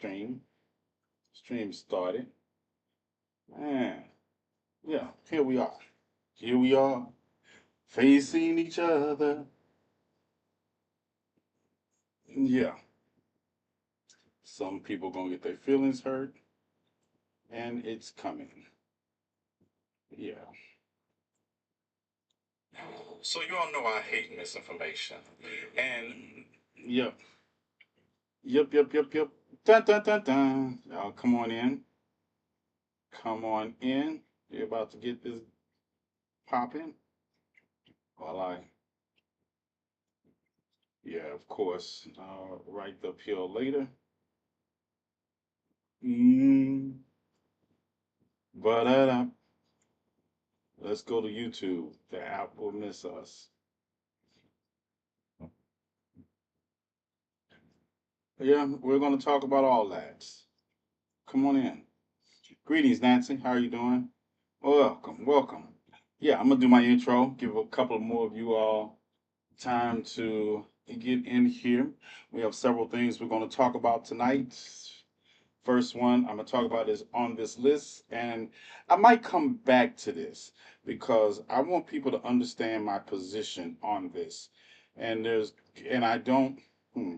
stream. Stream started. Man, yeah, here we are. Here we are, facing each other. Yeah, some people gonna get their feelings hurt, and it's coming. Yeah. So you all know I hate misinformation. And yep, yep. Dun dun dun dun. Y'all come on in. Come on in. You're about to get this popping. While yeah, of course, write the appeal later. Mm, but let's go to YouTube. The app will miss us. Yeah, we're going to talk about all that. Come on in. Greetings, Nancy. How are you doing? Welcome. Yeah, I'm gonna do my intro. Give a couple more of you all time to get in here. We have several things we're going to talk about tonight. First one I'm going to talk about is on this list, and I might come back to this because I want people to understand my position on this. And there's, and I don't, hmm,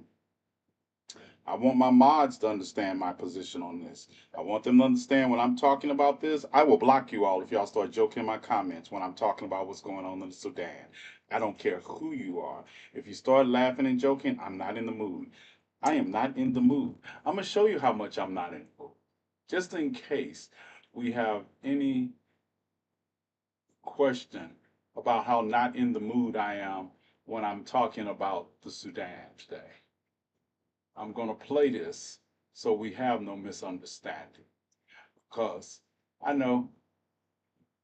I want my mods to understand my position on this. I want them to understand when I'm talking about this, I will block you all if y'all start joking in my comments when I'm talking about what's going on in the Sudan. I don't care who you are. If you start laughing and joking, I'm not in the mood. I am not in the mood. I'm going to show you how much I'm not in the mood. Just in case we have any question about how not in the mood I am when I'm talking about the Sudan today. I'm going to play this so we have no misunderstanding. Because I know,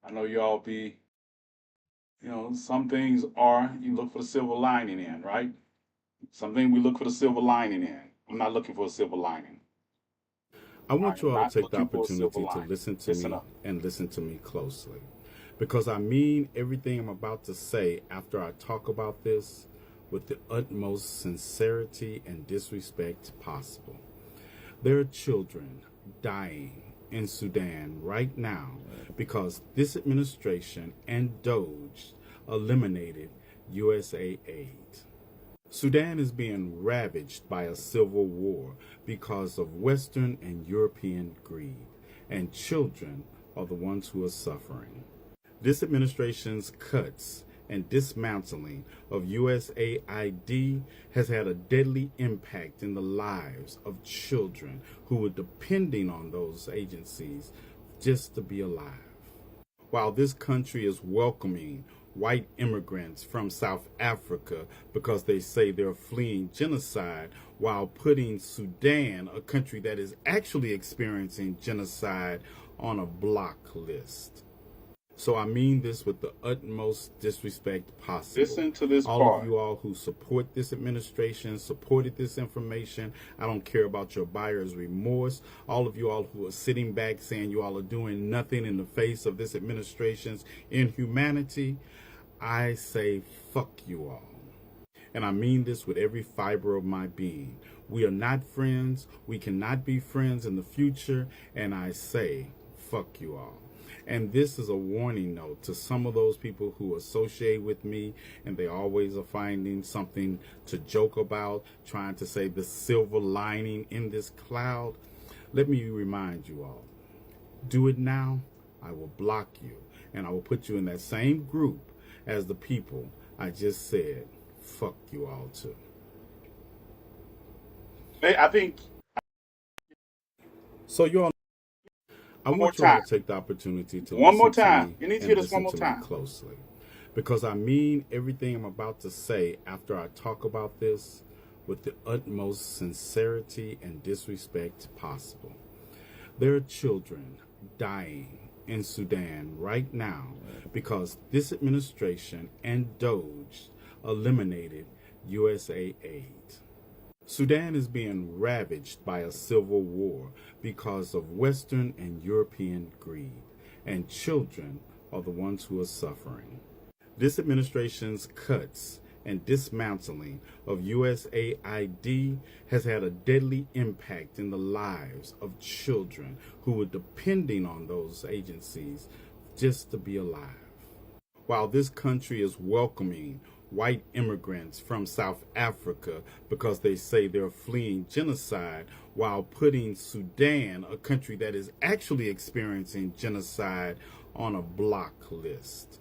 I know y'all be, some things are, you look for the silver lining in, right? Something we look for the silver lining in. I'm not looking for a silver lining. I I want you am all to not take the looking for a silver opportunity to lining. listen to Listen me up. and listen to me closely. Because I mean everything I'm about to say after I talk about this with the utmost sincerity and disrespect possible. There are children dying in Sudan right now because this administration and Doge eliminated USA aid. Sudan is being ravaged by a civil war because of Western and European greed, and children are the ones who are suffering. This administration's cuts and dismantling of USAID has had a deadly impact in the lives of children who were depending on those agencies just to be alive. While this country is welcoming white immigrants from South Africa because they say they're fleeing genocide, while putting Sudan, a country that is actually experiencing genocide, on a block list. So I mean this with the utmost disrespect possible. Listen to this All of part. you all who support this administration, supported this information, I don't care about your buyer's remorse. All of you all who are sitting back saying you all are doing nothing in the face of this administration's inhumanity, I say fuck you all. And I mean this with every fiber of my being. We are not friends. We cannot be friends in the future. And I say fuck you all. And this is a warning note to some of those people who associate with me and they always are finding something to joke about, trying to say the silver lining in this cloud. Let me remind you all, do it now, I will block you. And I will put you in that same group as the people I just said, fuck you all too. Hey, I think So you all, I one more want you all time. to take the opportunity to One more listen to time. me You need to hear and this one listen more to me time. closely. Because I mean everything I'm about to say after I talk about this with the utmost sincerity and disrespect possible. There are children dying in Sudan right now because this administration and Doge eliminated USA aid. Sudan is being ravaged by a civil war because of Western and European greed, and children are the ones who are suffering. This administration's cuts and dismantling of USAID has had a deadly impact in the lives of children who were depending on those agencies just to be alive. While this country is welcoming white immigrants from South Africa because they say they're fleeing genocide, while putting Sudan, a country that is actually experiencing genocide, on a block list.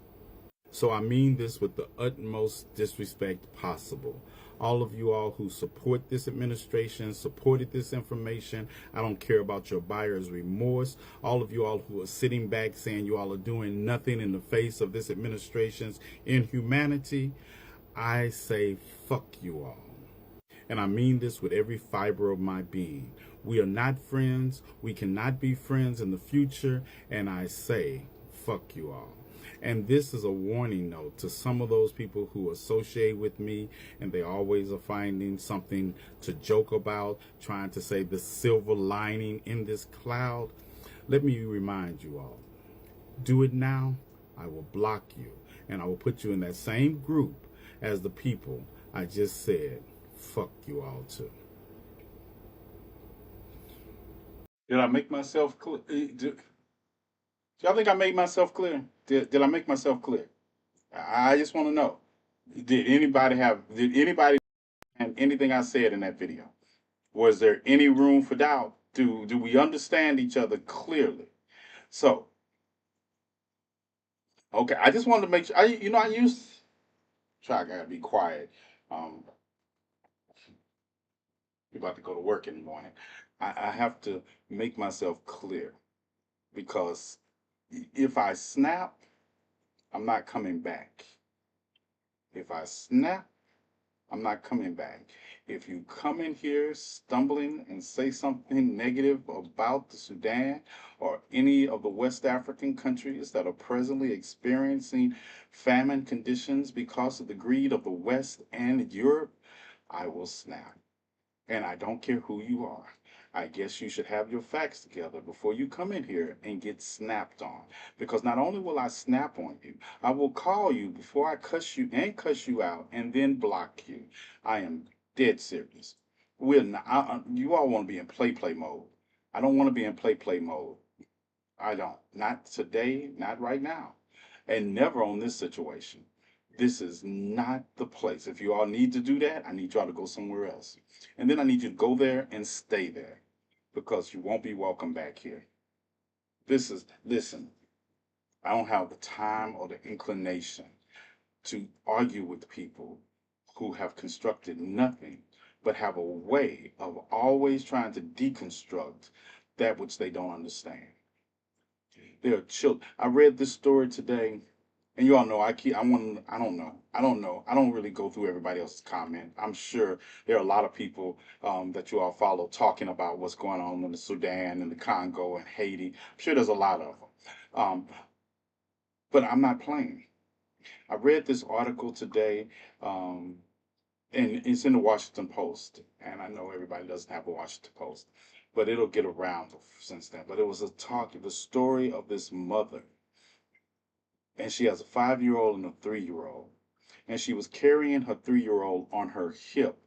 So I mean this with the utmost disrespect possible. All of you all who support this administration, supported this information, I don't care about your buyer's remorse. All of you all who are sitting back saying you all are doing nothing in the face of this administration's inhumanity, I say fuck you all. And I mean this with every fiber of my being. We are not friends. We cannot be friends in the future. And I say fuck you all. And this is a warning note to some of those people who associate with me, and they always are finding something to joke about, trying to say the silver lining in this cloud. Let me remind you all, do it now, I will block you, and I will put you in that same group as the people I just said fuck you all to. Did I make myself clear? Do y'all think I made myself clear? Did I make myself clear? I just want to know. Did anybody have anything I said in that video? Was there any room for doubt? Do we understand each other clearly? So, okay, I just wanted to make sure. I used try. I gotta be quiet. Um, you're about to go to work in the morning. I have to make myself clear because if I snap, I'm not coming back. If I snap, I'm not coming back. If you come in here stumbling and say something negative about the Sudan or any of the West African countries that are presently experiencing famine conditions because of the greed of the West and Europe, I will snap. And I don't care who you are. I guess you should have your facts together before you come in here and get snapped on. Because not only will I snap on you, I will call you before I cuss you out and then block you. I am dead serious. We're not, you all want to be in play mode. I don't want to be in play mode. I don't. Not today, not right now, and never on this situation. This is not the place. If you all need to do that, I need y'all to go somewhere else. And then I need you to go there and stay there because you won't be welcome back here. Listen, I don't have the time or the inclination to argue with people who have constructed nothing but have a way of always trying to deconstruct that which they don't understand. They are children. I read this story today, and you all know I don't know. I don't really go through everybody else's comment. I'm sure there are a lot of people that you all follow talking about what's going on in the Sudan and the Congo and Haiti. I'm sure there's a lot of them. But I'm not playing. I read this article today, um, and it's in the Washington Post. And I know everybody doesn't have a Washington Post, but it'll get around since then. But it was the story of this mother, and she has a 5 year old and a 3 year old. And she was carrying her 3 year old on her hip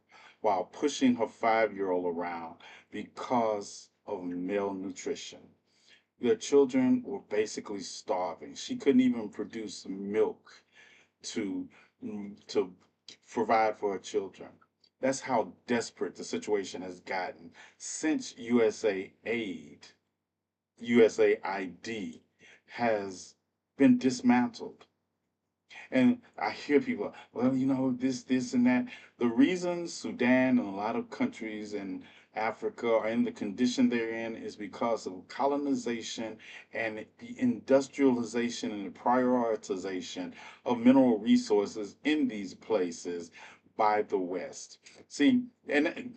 while pushing her 5 year old around because of malnutrition. Their children were basically starving. She couldn't even produce milk to to provide for her children. That's how desperate the situation has gotten since USAID has been dismantled. And I hear people, well, this, and that. The reason Sudan and a lot of countries in Africa are in the condition they're in is because of colonization and the industrialization and the prioritization of mineral resources in these places by the West. See, and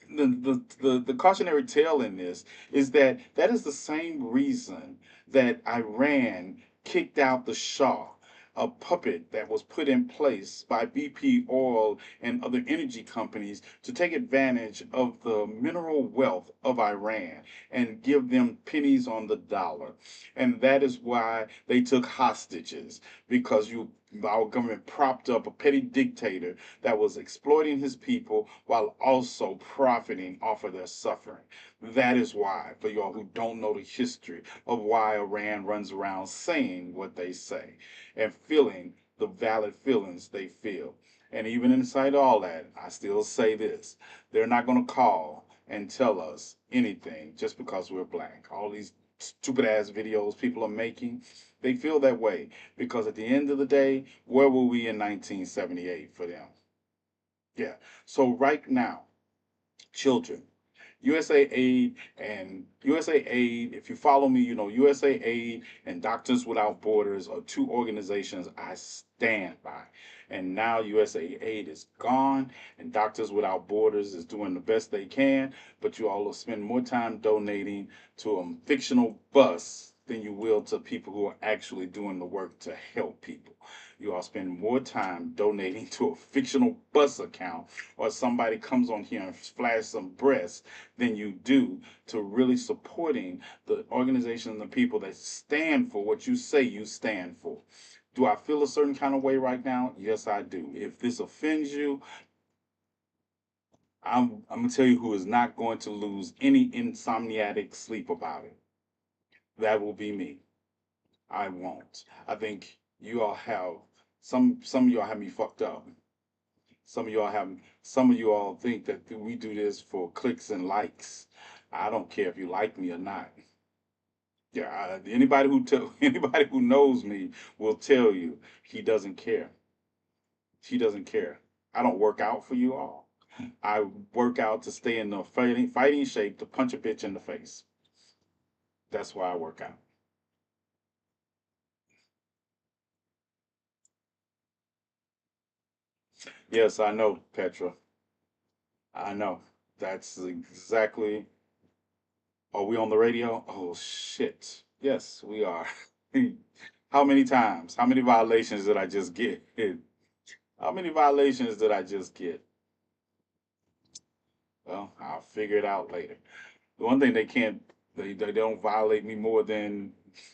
the cautionary tale in this is that is the same reason that Iran kicked out the Shah, a puppet that was put in place by BP Oil and other energy companies to take advantage of the mineral wealth of Iran and give them pennies on the dollar. And that is why they took hostages, because you our government propped up a petty dictator that was exploiting his people while also profiting off of their suffering. That is why, for y'all who don't know the history of why Iran runs around saying what they say and feeling the valid feelings they feel. And even inside all that, I still say this: they're not going to call and tell us anything just because we're black. All these stupid ass videos people are making, they feel that way because at the end of the day, where were we in 1978 for them? Yeah. So right now, children, USA Aid and USA Aid, if you follow me, you know USA Aid and Doctors Without Borders are two organizations I stand by. And now USA Aid is gone and Doctors Without Borders is doing the best they can, but you all will spend more time donating to a fictional bus than you will to people who are actually doing the work to help people. You all spend more time donating to a fictional bus account or somebody comes on here and flash some breasts than you do to really supporting the organization and the people that stand for what you say you stand for. Do I feel a certain kind of way right now? Yes, I do. If this offends you, I'm gonna tell you who is not going to lose any insomniatic sleep about it. That will be me. I won't. I think you all have some of y'all have me fucked up. Some of you all think that we do this for clicks and likes. I don't care if you like me or not. Yeah, anybody who anybody who knows me will tell you he doesn't care. He doesn't care. I don't work out for you all. I work out to stay in the fighting shape to punch a bitch in the face. That's why I work out. Yes, I know, Petra. I know. That's exactly. Are we on the radio? Oh shit. Yes, we are. How many times? How many violations did I just get? How many violations did I just get? Well, I'll figure it out later. The one thing they can't, they don't violate me more than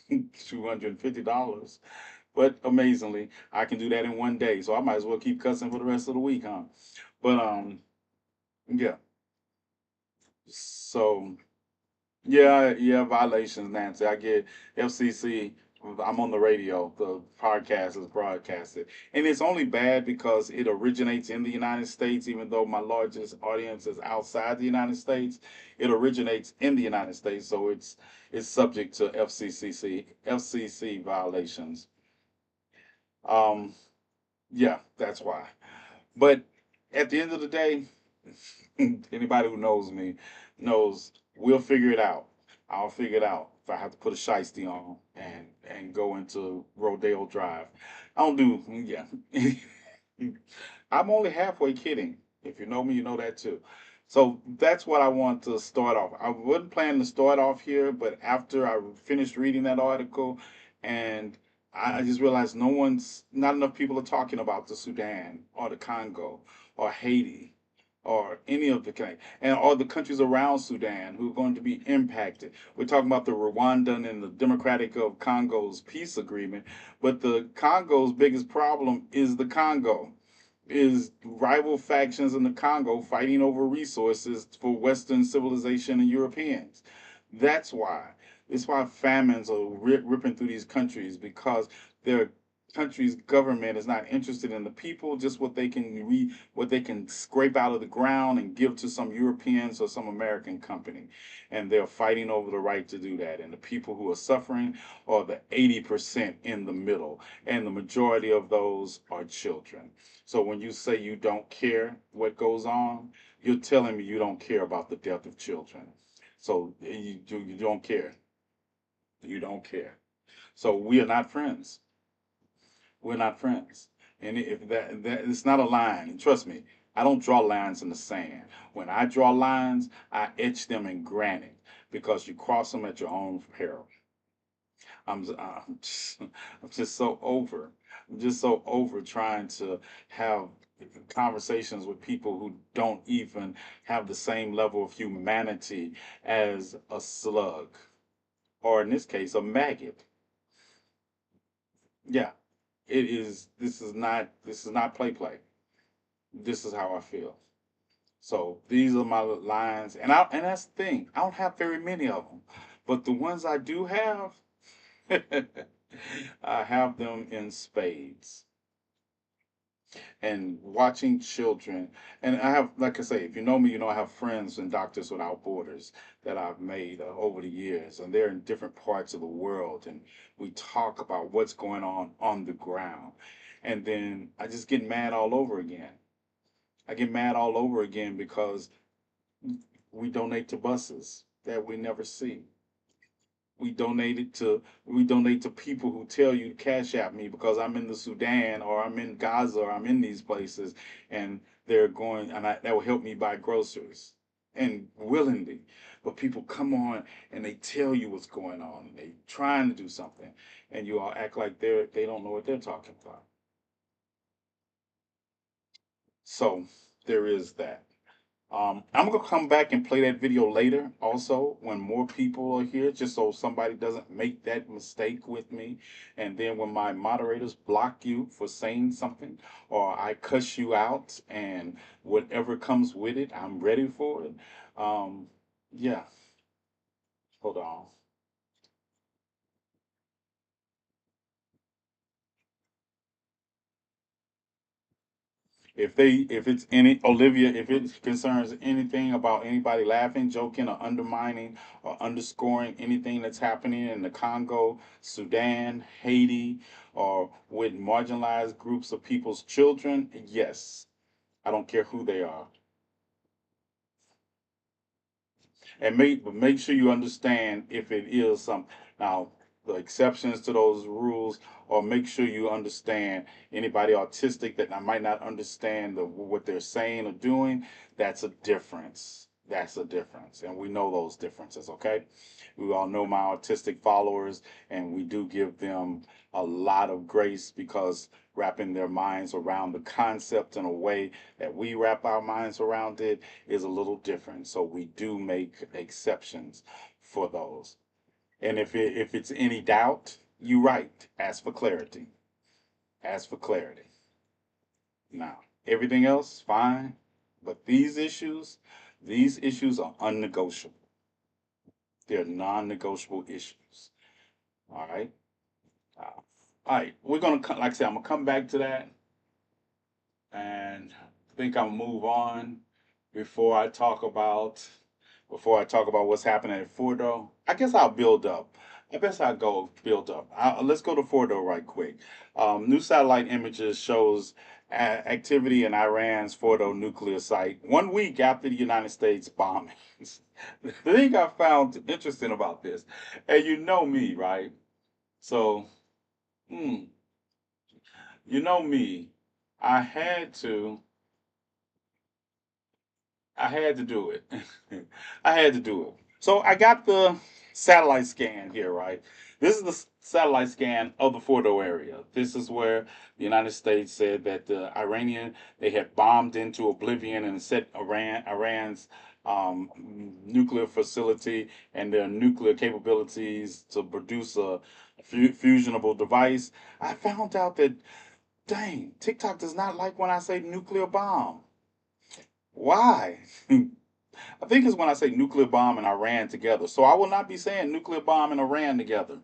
$250. But amazingly, I can do that in one day. So I might as well keep cussing for the rest of the week, huh? But yeah. So yeah, yeah, violations, Nancy. I get FCC. I'm on the radio. The podcast is broadcasted. And it's only bad because it originates in the United States, even though my largest audience is outside the United States. It originates in the United States, so it's subject to FCC violations. Um, yeah, that's why. But at the end of the day, anybody who knows me knows we'll figure it out. I'll figure it out if I have to put a shiesty on and go into Rodeo Drive. I don't do yeah. I'm only halfway kidding. If you know me, you know that too. So that's what I want to start off. I wasn't planning to start off here, but after I finished reading that article, and I just realized not enough people are talking about the Sudan or the Congo or Haiti or any of the and all the countries around Sudan who are going to be impacted. We're talking about the Rwandan and the Democratic of Congo's peace agreement, but the Congo's biggest problem is the Congo is rival factions in the Congo fighting over resources for Western civilization and Europeans. That's why. It's why famines are ripping through these countries because their country's government is not interested in the people, just what they can scrape out of the ground and give to some Europeans or some American company. And they're fighting over the right to do that. And the people who are suffering are the 80% in the middle. And the majority of those are children. So when you say you don't care what goes on, you're telling me you don't care about the death of children. So you don't care. You don't care. So we are not friends. We're not friends. And if that it's not a line, and trust me, I don't draw lines in the sand. When I draw lines, I etch them in granite because you cross them at your own peril. I'm just so over. I'm just so over trying to have conversations with people who don't even have the same level of humanity as a slug, or in this case, a maggot. Yeah. It is. This is not play play. This is how I feel. So these are my lines, and that's the thing. I don't have very many of them, but the ones I do have, I have them in spades. And watching children, and I have, like I say, if you know me, you know I have friends in Doctors Without Borders that I've made over the years, and they're in different parts of the world, and we talk about what's going on the ground, and then I just get mad all over again. I get mad all over again because we donate to buses that we never see. We donate to people who tell you to cash at me because I'm in the Sudan or I'm in Gaza or I'm in these places, and they're going and that will help me buy groceries and willingly. But people come on and they tell you what's going on and they trying to do something, and you all act like they don't know what they're talking about. So there is that. I'm gonna come back and play that video later, also when more people are here, just so somebody doesn't make that mistake with me. And then when my moderators block you for saying something, or I cuss you out, and whatever comes with it, I'm ready for it. Yeah, hold on. If it's any Olivia, if it concerns anything about anybody laughing, joking, or undermining or underscoring anything that's happening in the Congo, Sudan, Haiti, or with marginalized groups of people's children, yes, I don't care who they are. And make sure you understand if it is something. Now, the exceptions to those rules, or make sure you understand anybody autistic that I might not understand what they're saying or doing. That's a difference. That's a difference, and we know those differences. Okay, we all know my autistic followers, and we do give them a lot of grace because wrapping their minds around the concept in a way that we wrap our minds around it is a little different. So we do make exceptions for those. And if it's any doubt, you right. Ask for clarity. Ask for clarity. Now, everything else fine, but these issues are unnegotiable. They're non-negotiable issues. All right. All right. We're gonna like I said, I'm gonna come back to that, and I think I'll move on before I talk about what's happening at Fordo. I guess I'll build up. I guess I'll go build up. Let's go to Fordo right quick. New satellite images shows activity in Iran's Fordo nuclear site 1 week after the United States bombings. The thing I found interesting about this, and you know me, right? So, hmm, you know me, I had to I had to do it. I had to do it. So I got the satellite scan here, right? This is the satellite scan of the Fordo area. This is where the United States said that the Iranian they had bombed into oblivion and set Iran's nuclear facility and their nuclear capabilities to produce a fusionable device. I found out that dang, TikTok does not like when I say nuclear bomb. Why? I think it's when I say nuclear bomb and Iran together. So I will not be saying nuclear bomb and Iran together.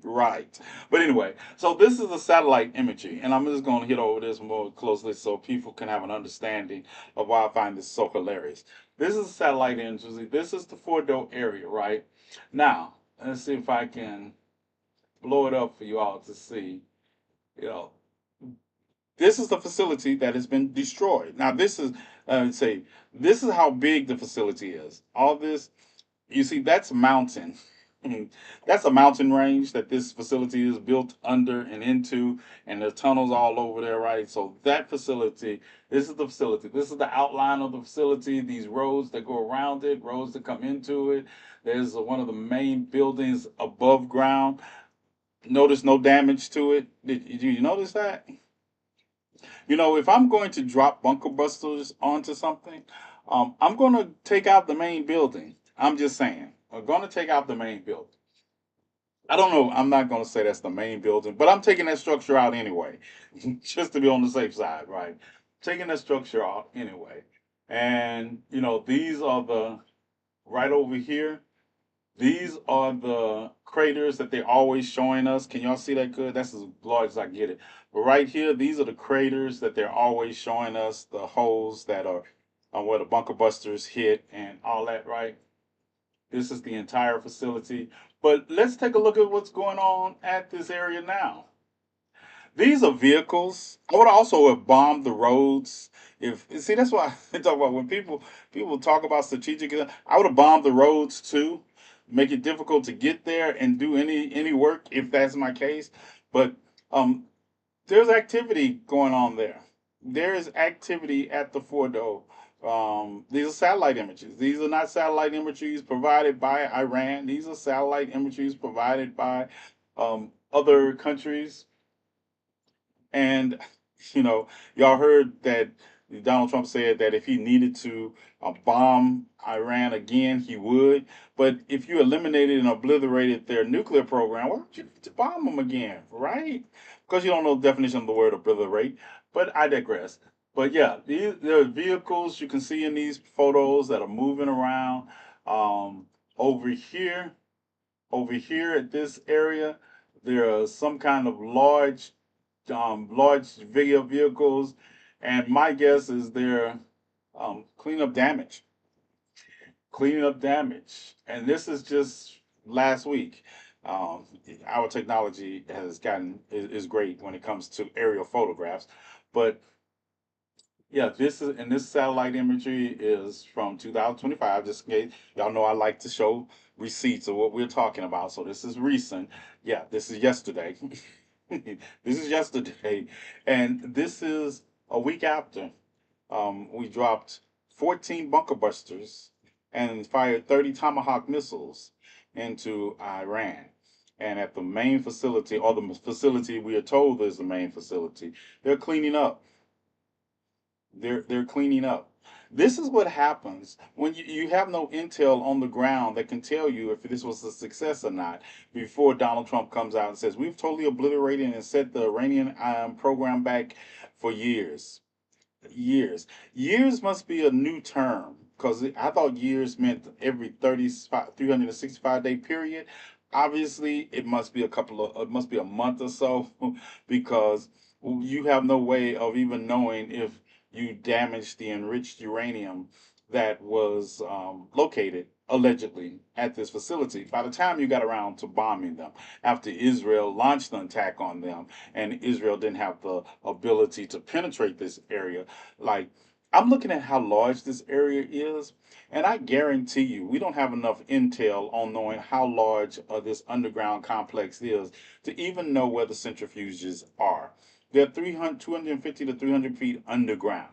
Right. But anyway, so this is a satellite imagery, and I'm just going to hit over this more closely so people can have an understanding of why I find this so hilarious. This is a satellite imagery. This is the Fordo area, right? Now, let's see if I can blow it up for you all to see. You know, this is the facility that has been destroyed. Now, say, this is how big the facility is. All this, you see, that's a mountain. That's a mountain range that this facility is built under and into, and there's tunnels all over there, right? So that facility, this is the facility. This is the outline of the facility. These roads that go around it, roads that come into it. There's one of the main buildings above ground. Notice no damage to it. Did you notice that? If I'm going to drop bunker busters onto something, I'm going to take out the main building. I'm just saying. I'm going to take out the main building. I don't know. I'm not going to say that's the main building, but I'm taking that structure out anyway, just to be on the safe side, right? Taking that structure out anyway. And, these are the, right over here, these are the craters that they're always showing us. Can y'all see that good? That's as large as I get it. But right here, these are the craters that they're always showing us, the holes that are where the bunker busters hit and all that, right? This is the entire facility. But let's take a look at what's going on at this area now. These are vehicles. I would also have bombed the roads. If see, that's why I talk about when people talk about strategic. I would have bombed the roads too, make it difficult to get there and do any work if that's my case. But um, there's activity going on there. There is activity at the Fordo. These are satellite images. These are not satellite images provided by Iran. These are satellite images provided by other countries. And you know, y'all heard that Donald Trump said that if he needed to bomb Iran again, he would. But if you eliminated and obliterated their nuclear program, why would you need to bomb them again, right? Because you don't know the definition of the word obliterate. But I digress. But yeah, there are vehicles you can see in these photos that are moving around. Um, over here, over here at this area, there are some kind of large video vehicles, and my guess is they're cleanup damage, cleaning up damage, and this is just last week. Um, our technology has gotten is great when it comes to aerial photographs, but yeah, this satellite imagery is from 2025. Just in case y'all know, I like to show receipts of what we're talking about. So this is recent. Yeah, this is yesterday. This is yesterday, and this is a week after we dropped 14 bunker busters and fired 30 Tomahawk missiles into Iran. And at the main facility, or the facility we are told is the main facility, they're cleaning up. They're cleaning up. This is what happens when you have no intel on the ground that can tell you if this was a success or not before Donald Trump comes out and says we've totally obliterated and set the Iranian program back for years. Years must be a new term because I thought years meant every 35, 365-day period. Obviously, it must be a month or so because you have no way of even knowing if you damaged the enriched uranium that was located allegedly at this facility by the time you got around to bombing them after Israel launched an attack on them and Israel didn't have the ability to penetrate this area. Like, I'm looking at how large this area is, and I guarantee you, we don't have enough intel on knowing how large this underground complex is to even know where the centrifuges are. They're 300, 250 to 300 feet underground.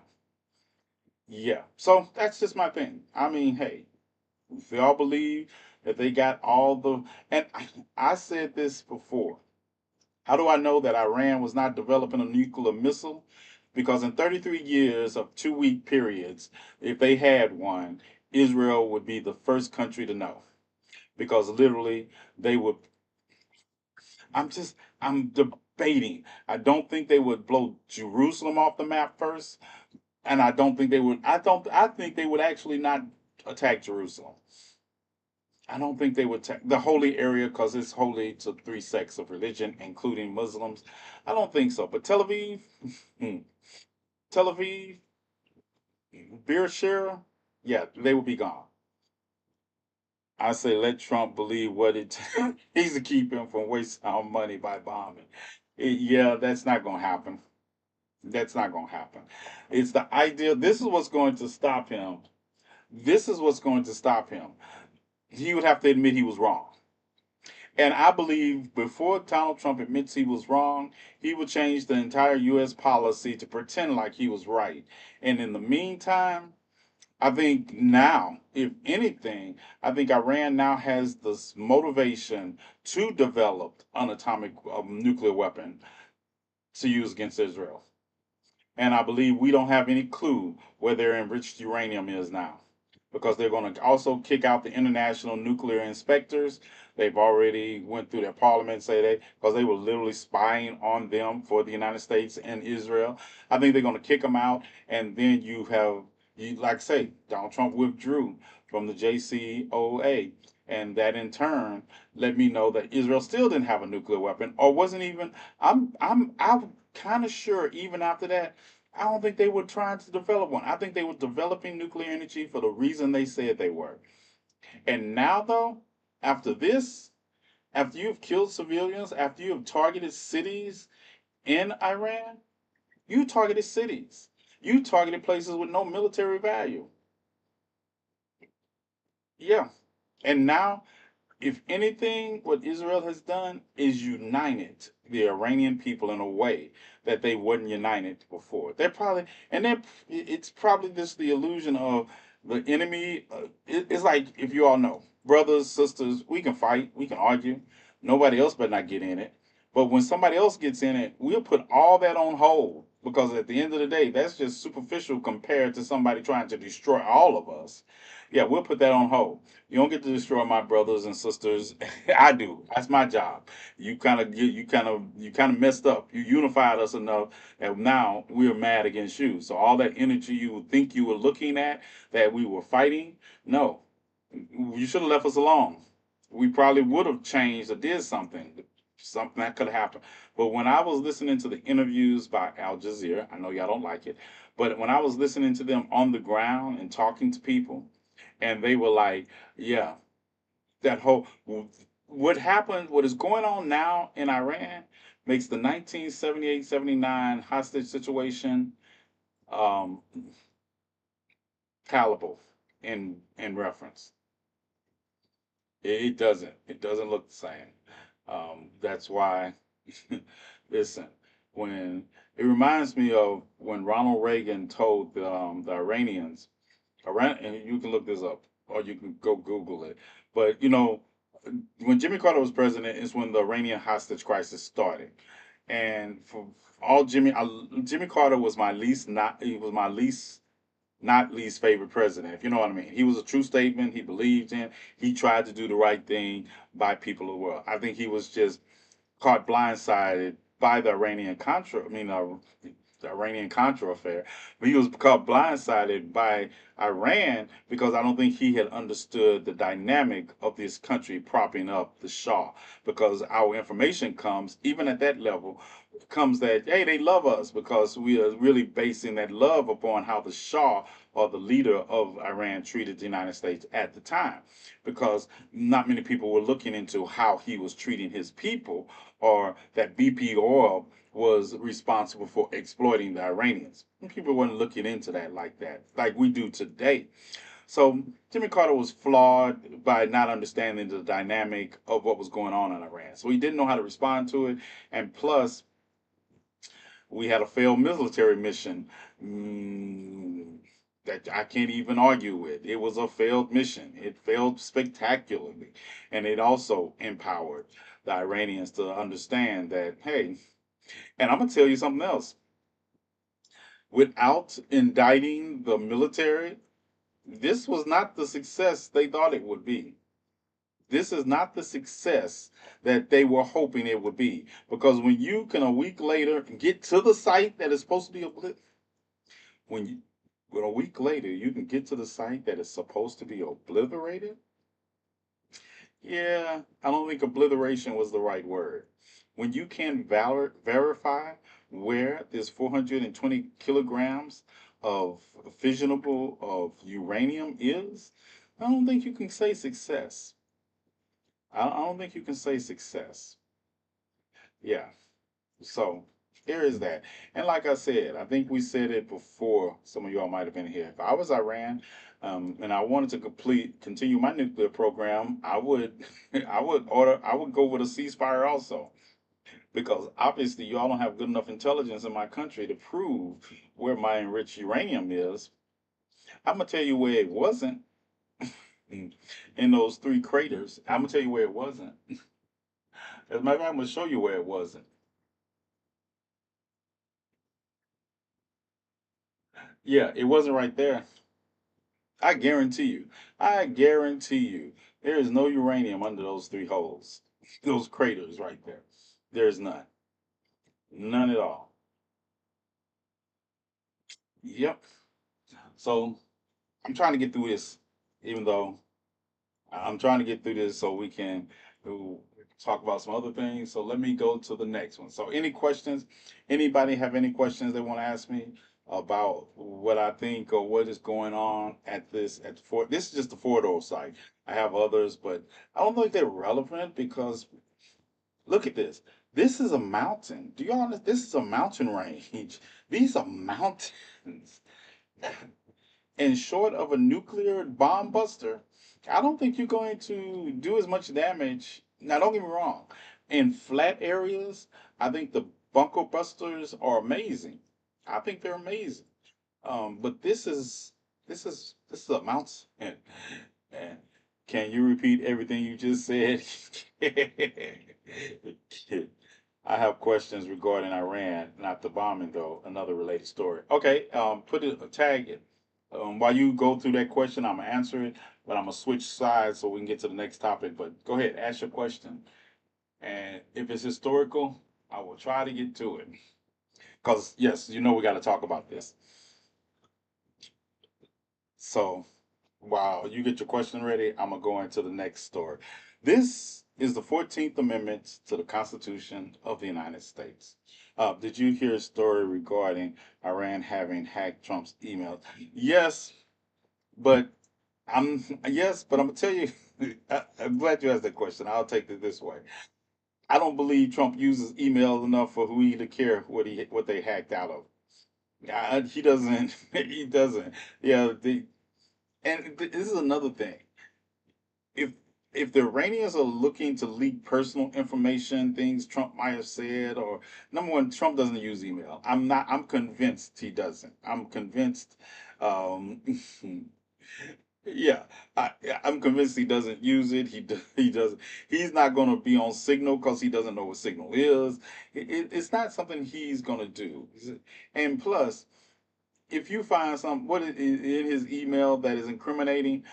Yeah, so that's just my thing. I mean, hey, if y'all believe that they got all the, and I said this before. How do I know that Iran was not developing a nuclear missile? Because in 33 years of 2 week periods, if they had one, Israel would be the first country to know. Because literally, they would. I'm debating. I don't think they would blow Jerusalem off the map first, and I don't think they would. I think they would actually not attack Jerusalem. I don't think they would attack the holy area because it's holy to three sects of religion, including Muslims. I don't think so. But Tel Aviv, hmm, Tel Aviv, Beersheba, yeah, they will be gone. I say let Trump believe what it takes to keep him from wasting our money by bombing. Yeah, that's not going to happen. That's not going to happen. It's the idea. This is what's going to stop him. This is what's going to stop him. He would have to admit he was wrong. And I believe before Donald Trump admits he was wrong, he will change the entire U.S. policy to pretend like he was right. And in the meantime, I think now, if anything, I think Iran now has this motivation to develop an atomic nuclear weapon to use against Israel. And I believe we don't have any clue where their enriched uranium is now. because they're going to also kick out the international nuclear inspectors. They've already went through their parliament, say they, because they were literally spying on them for the United States and Israel. I think they're going to kick them out, and then you have, you like say, Donald Trump withdrew from the JCOA, and that in turn let me know that Israel still didn't have a nuclear weapon, or wasn't even. I'm kind of sure even after that, I don't think they were trying to develop one. I think they were developing nuclear energy for the reason they said they were. And now, though, after this, after you've killed civilians, after you have targeted cities in Iran, you targeted cities. You targeted places with no military value. Yeah. And now, if anything, what Israel has done is united the Iranian people in a way that they wasn't united before. They're probably, and they're, it's probably just the illusion of the enemy. It's like, if you all know, brothers, sisters, we can fight, we can argue. Nobody else better not get in it. But when somebody else gets in it, we'll put all that on hold because at the end of the day, that's just superficial compared to somebody trying to destroy all of us. Yeah, we'll put that on hold. You don't get to destroy my brothers and sisters. I do. That's my job. You kind of messed up. You unified us enough that now we're mad against you. So all that energy you would think you were looking at that we were fighting, no, you should have left us alone. We probably would have changed or did something. Something that could have happened. But when I was listening to the interviews by Al Jazeera, I know y'all don't like it, but when I was listening to them on the ground and talking to people, and they were like, yeah, that whole what happened, what is going on now in Iran makes the 1978-79 hostage situation um, palatable in reference. It doesn't. It doesn't look the same. That's why. Listen, when it reminds me of when Ronald Reagan told the Iranians, Iran, and you can look this up or you can go Google it. But when Jimmy Carter was president, is when the Iranian hostage crisis started. And for all Jimmy Carter was my least not he was my least not least favorite president, if you know what I mean. He was a true statement. He believed in. He tried to do the right thing by people of the world. I think he was just caught blindsided by the Iranian Contra. I mean, the Iranian Contra affair, but he was caught blindsided by Iran because I don't think he had understood the dynamic of this country propping up the Shah. Because our information comes, even at that level, comes that hey, they love us because we are really basing that love upon how the Shah or the leader of Iran treated the United States at the time. Because not many people were looking into how he was treating his people or that BP oil was responsible for exploiting the Iranians. And people weren't looking into that like we do today. So Jimmy Carter was flawed by not understanding the dynamic of what was going on in Iran. So he didn't know how to respond to it. And plus, we had a failed military mission that I can't even argue with. It was a failed mission. It failed spectacularly. And it also empowered the Iranians to understand that, hey, and I'm going to tell you something else. Without indicting the military, this was not the success they thought it would be. This is not the success that they were hoping it would be. Because when you can a week later get to the site that is supposed to be when you when a week later you can get to the site that is supposed to be obliterated, yeah, I don't think obliteration was the right word. When you can verify where this 420 kilograms of fissionable of uranium is, I don't think you can say success. I don't think you can say success. Yeah. So here is that. And like I said, I think we said it before. Some of y'all might have been here. If I was Iran, and I wanted to continue my nuclear program, I would, I would go with a ceasefire also, because obviously y'all don't have good enough intelligence in my country to prove where my enriched uranium is. I'm gonna tell you where it wasn't in those three craters. I'm gonna tell you where it wasn't. As a matter of fact, I'm gonna show you where it wasn't. Yeah, it wasn't right there. I guarantee you. I guarantee you. There is no uranium under those three holes, those craters right there. There's none. None at all. Yep. So I'm trying to get through this, even though I'm trying to get through this so we can uh, talk about some other things. So let me go to the next one. So any questions? Anybody have any questions they want to ask me about what I think or what is going on at the Fort? This is just the Fort Ord site. I have others, but I don't know if they're relevant because look at this. This is a mountain. Do y'all understand? This is a mountain range. These are mountains. And short of a nuclear bomb buster, I don't think you're going to do as much damage. Now, don't get me wrong. In flat areas, I think the bunker busters are amazing. I think they're amazing. But this is a mountain. And can you repeat everything you just said? I have questions regarding Iran, not the bombing, though. Another related story. Okay, put it, tag it. While you go through that question, I'm gonna answer it, but I'm gonna switch sides so we can get to the next topic. But go ahead, ask your question, and if it's historical, I will try to get to it. Cause yes, we got to talk about this. So while you get your question ready, I'm gonna go into the next story. This is the 14th Amendment to the Constitution of the United States. Did you hear a story regarding Iran having hacked Trump's emails? Yes, but I'm gonna tell you. I'm glad you asked that question. I'll take it this way. I don't believe Trump uses email enough for we to care what they hacked out of. He doesn't. He doesn't. Yeah. This is another thing. If if the Iranians are looking to leak personal information, things Trump might have said, or number one, Trump doesn't use email. I'm not. I'm convinced he doesn't. I'm convinced. Um, Yeah, I'm convinced he doesn't use it. He doesn't. He's not going to be on Signal because he doesn't know what Signal is. It's not something he's going to do. And plus, if you find some what in his email that is incriminating,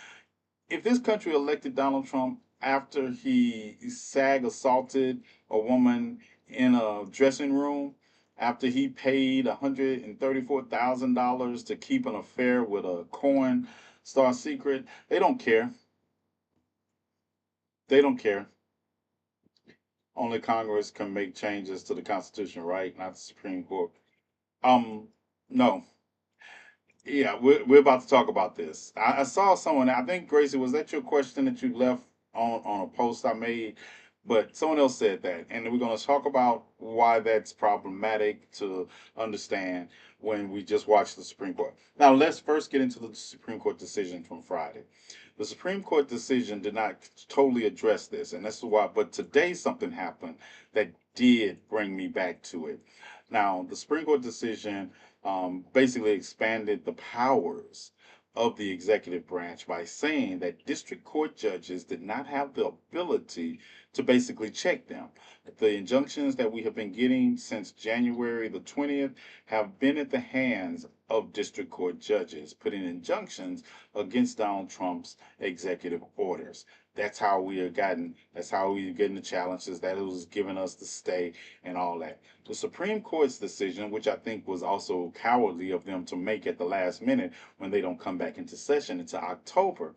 if this country elected Donald Trump after he sag assaulted a woman in a dressing room, after he paid $134,000 to keep an affair with a corn star secret, they don't care. They don't care. Only Congress can make changes to the Constitution, right? Not the Supreme Court. No. Yeah, we're about to talk about this. I saw someone. I think Gracie, was that your question that you left on a post I made? But someone else said that, and we're going to talk about why that's problematic to understand when we just watched the Supreme Court. Now, let's first get into the Supreme Court decision from Friday. The Supreme Court decision did not totally address this, and that's why. But today, something happened that did bring me back to it. Now, the Supreme Court decision basically expanded the powers of the executive branch by saying that district court judges did not have the ability to basically check them. The injunctions that we have been getting since January the 20th have been at the hands of district court judges, putting injunctions against Donald Trump's executive orders. That's how we are getting the challenges that it was giving us to stay and all that. The Supreme Court's decision, which I think was also cowardly of them to make at the last minute when they don't come back into session until October,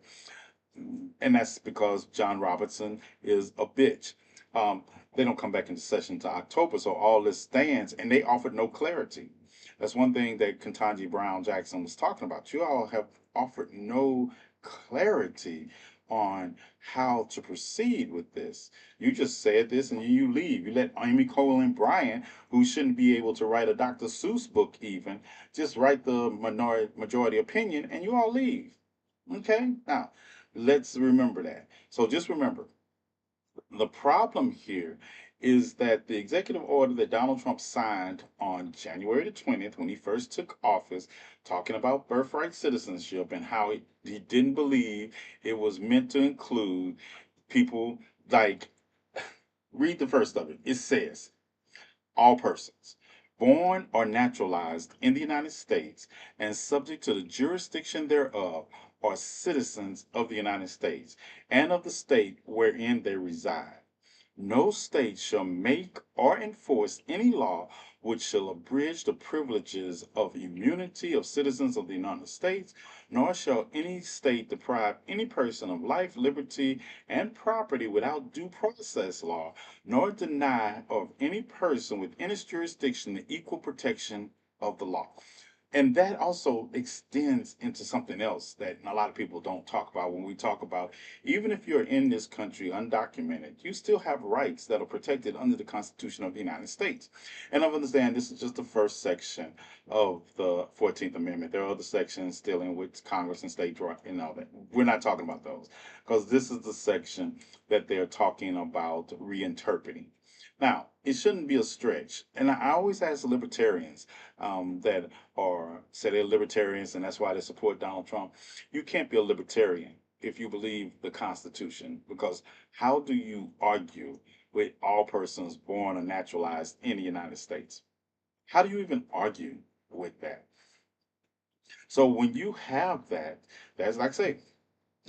and that's because John Robertson is a bitch. Um, they don't come back into session until October, so all this stands, and they offered no clarity. That's one thing that Ketanji Brown Jackson was talking about. You all have offered no clarity on how to proceed with this. You just said this and you leave. You let Amy Colin Bryant, who shouldn't be able to write a Dr. Seuss book even, just write the majority opinion, and you all leave. Okay? Now, let's remember that. So just remember, the problem here is that the executive order that Donald Trump signed on January the 20th, when he first took office, talking about birthright citizenship and how he didn't believe it was meant to include people like, read the first of it. It says, all persons born or naturalized in the United States and subject to the jurisdiction thereof are citizens of the United States and of the state wherein they reside. No state shall make or enforce any law which shall abridge the privileges of immunity of citizens of the United States, nor shall any state deprive any person of life, liberty, and property without due process law, nor deny of any person within its jurisdiction the equal protection of the law. And that also extends into something else that a lot of people don't talk about when we talk about even if you're in this country undocumented, you still have rights that are protected under the Constitution of the United States. And I understand this is just the first section of the 14th Amendment. There are other sections dealing with Congress and state right, that. We're not talking about those because this is the section that they're talking about reinterpreting. Now, it shouldn't be a stretch. And I always ask libertarians that are, say they're libertarians and that's why they support Donald Trump. You can't be a libertarian if you believe the Constitution, because how do you argue with all persons born or naturalized in the United States? How do you even argue with that? So when you have that, that's like I say,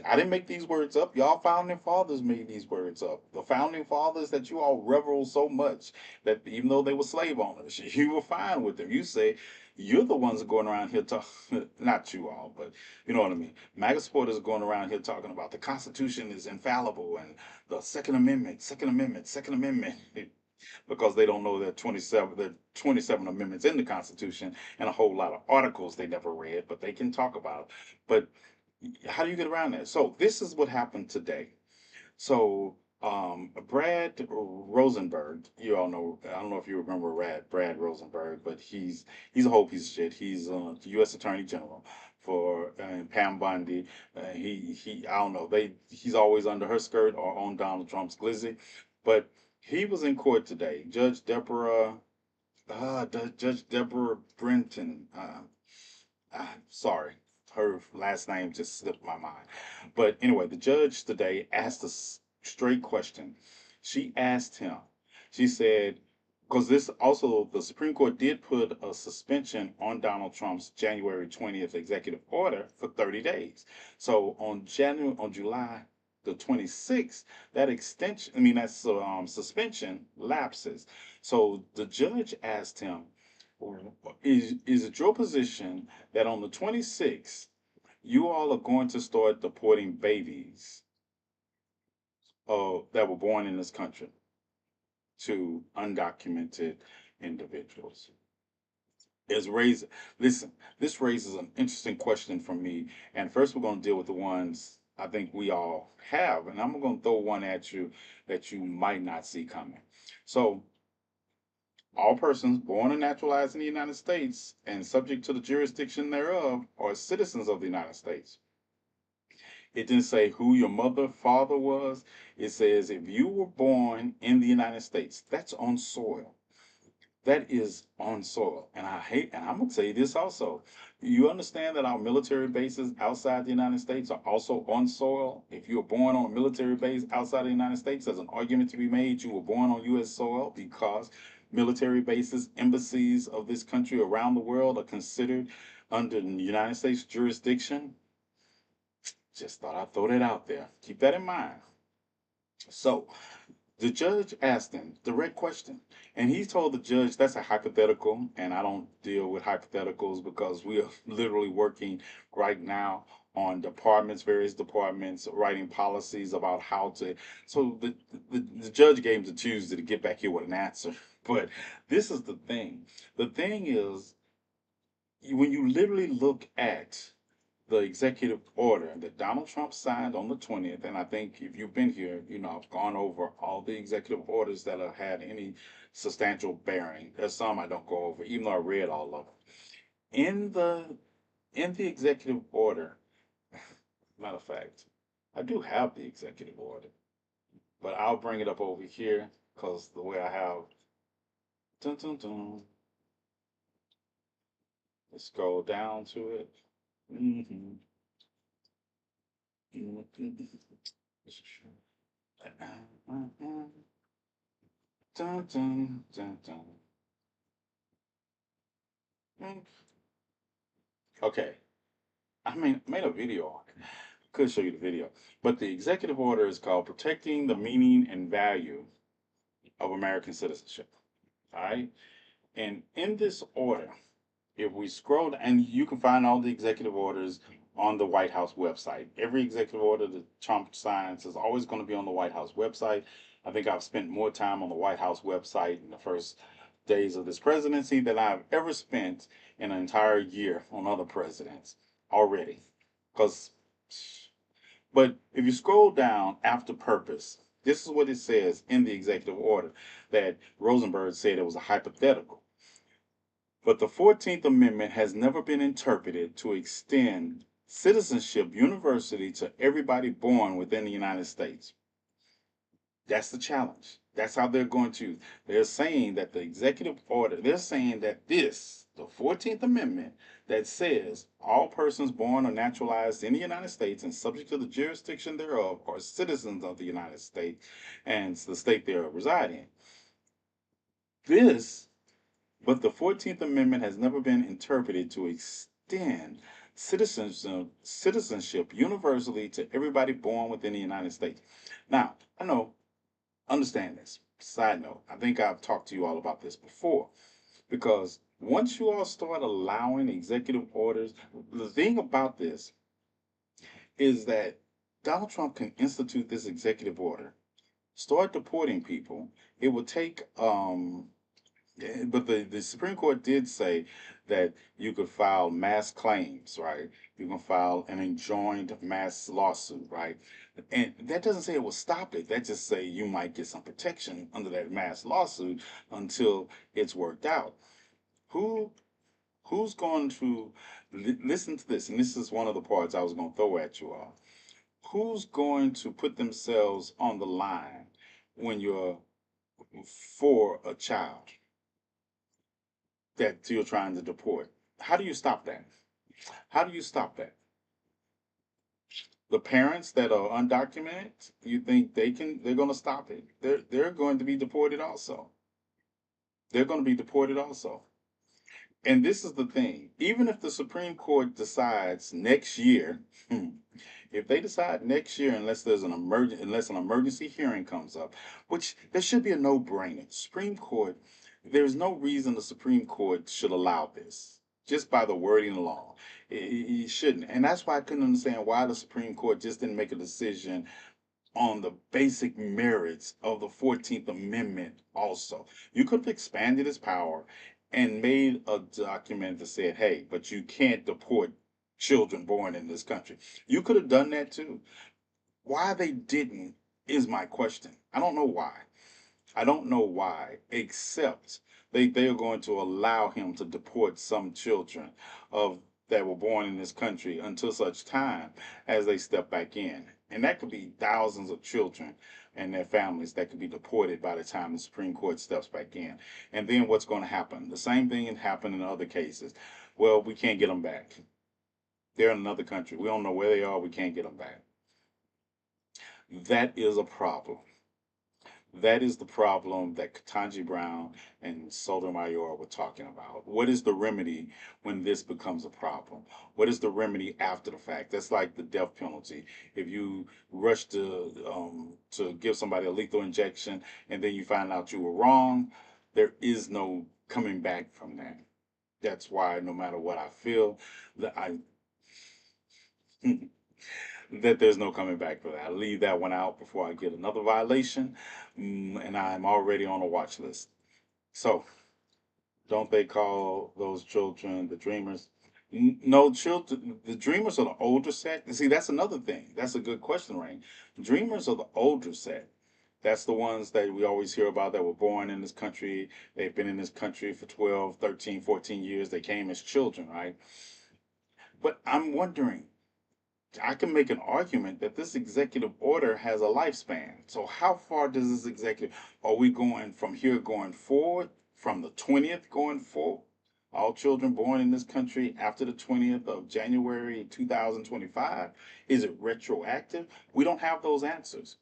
I didn't make these words up. Y'all founding fathers made these words up. The founding fathers that you all revel so much that even though they were slave owners, you were fine with them. You say you're the ones going around here talking, not you all, but you know what I mean. MAGA supporters are going around here talking about the Constitution is infallible and the Second Amendment, Second Amendment, Second Amendment. Because they don't know there are 27 amendments in the Constitution and a whole lot of articles they never read, but they can talk about it. But how do you get around that? So this is what happened today. So Brad Rosenberg, you all know. I don't know if you remember Brad Rosenberg, but he's a whole piece of shit. He's the U.S. Attorney General for Pam Bondi. He I don't know. He's always under her skirt or on Donald Trump's glizzy, but he was in court today. Judge Deborah Brenton. Sorry, her last name just slipped my mind. But anyway, the judge today asked a straight question. She asked him, she said, because this also, the Supreme Court did put a suspension on Donald Trump's January 20th executive order for 30 days. So on July the 26th, that extension, I mean, that's suspension lapses. So the judge asked him, is it your position that on the 26th, you all are going to start deporting babies that were born in this country to undocumented individuals? Is raise Listen, this raises an interesting question for me. And first, we're going to deal with the ones I think we all have, and I'm going to throw one at you that you might not see coming. So, all persons born and naturalized in the United States and subject to the jurisdiction thereof are citizens of the United States. It didn't say who your mother, father was. It says if you were born in the United States, that's on soil. That is on soil. And I'm going to say this also. You understand that our military bases outside the United States are also on soil? If you were born on a military base outside the United States, there's an argument to be made you were born on U.S. soil because military bases, embassies of this country around the world are considered under the United States jurisdiction. Just thought I'd throw that out there. Keep that in mind. So, the judge asked him direct question, and he told the judge that's a hypothetical, and I don't deal with hypotheticals because we are literally working right now on various departments, writing policies about how to. So the judge gave him to Tuesday to get back here with an answer. But this is the thing. The thing is, when you literally look at the executive order that Donald Trump signed on the 20th, and I think if you've been here, I've gone over all the executive orders that have had any substantial bearing. There's some I don't go over, even though I read all of them. In the executive order, matter of fact, I do have the executive order, but I'll bring it up over here because the way I have, dun, dun, dun, let's scroll down to it. Mm-hmm. Mm-hmm. Dun, dun, dun, dun. Okay, I made a video on it. Could show you the video. But the executive order is called Protecting the Meaning and Value of American Citizenship. All right. And in this order, if we scroll, and you can find all the executive orders on the White House website. Every executive order that Trump signs is always going to be on the White House website. I think I've spent more time on the White House website in the first days of this presidency than I've ever spent in an entire year on other presidents already. Because, but if you scroll down after purpose, this is what it says in the executive order that Rosenberg said it was a hypothetical. But the 14th Amendment has never been interpreted to extend citizenship universally to everybody born within the United States. That's the challenge. That's how they're going to. They're saying that the executive order, they're saying that this, the 14th Amendment, that says all persons born or naturalized in the United States and subject to the jurisdiction thereof are citizens of the United States and the state they reside in. This But the 14th Amendment has never been interpreted to extend citizenship universally to everybody born within the United States. Now, I know, understand this. Side note, I think I've talked to you all about this before because once you all start allowing executive orders, the thing about this is that Donald Trump can institute this executive order, start deporting people. It will take yeah, but the Supreme Court did say that you could file mass claims, right? You can file an enjoined mass lawsuit, right? And that doesn't say it will stop it. That just say you might get some protection under that mass lawsuit until it's worked out. Who who's going to listen to this? And this is one of the parts I was going to throw at you all. Who's going to put themselves on the line when you're for a child that you're trying to deport? How do you stop that? How do you stop that? The parents that are undocumented, you think they're going to stop it? They're going to be deported also. They're going to be deported also. And this is the thing. Even if the Supreme Court decides next year, if they decide next year, unless an emergency hearing comes up, which there should be a no-brainer. The Supreme Court, there's no reason the Supreme Court should allow this just by the wording alone. It shouldn't, and that's why I couldn't understand why the Supreme Court just didn't make a decision on the basic merits of the 14th Amendment also. You could have expanded its power and made a document that said, hey, but you can't deport children born in this country. You could have done that too. Why they didn't is my question. I don't know why. I don't know why, except they are going to allow him to deport some children of that were born in this country until such time as they step back in. And that could be thousands of children and their families that could be deported by the time the Supreme Court steps back in. And then what's going to happen? The same thing happened in other cases. Well, we can't get them back. They're in another country. We don't know where they are. We can't get them back. That is a problem. That is the problem that Katanji Brown and Sotomayor were talking about. What is the remedy when this becomes a problem? What is the remedy after the fact? That's like the death penalty. If you rush to give somebody a lethal injection and then you find out you were wrong, there is no coming back from that. That's why no matter what I feel, that I that there's no coming back for that. I leave that one out before I get another violation, and I'm already on a watch list. So, don't they call those children the dreamers? No, children. The dreamers are the older set. See, that's another thing. That's a good question, Rain. Dreamers are the older set. That's the ones that we always hear about that were born in this country. They've been in this country for 12, 13, 14 years. They came as children, right? But I'm wondering, I can make an argument that this executive order has a lifespan. So how far does this executive, are we going from here going forward, from the 20th going forward? All children born in this country after the 20th of January 2025, is it retroactive? We don't have those answers.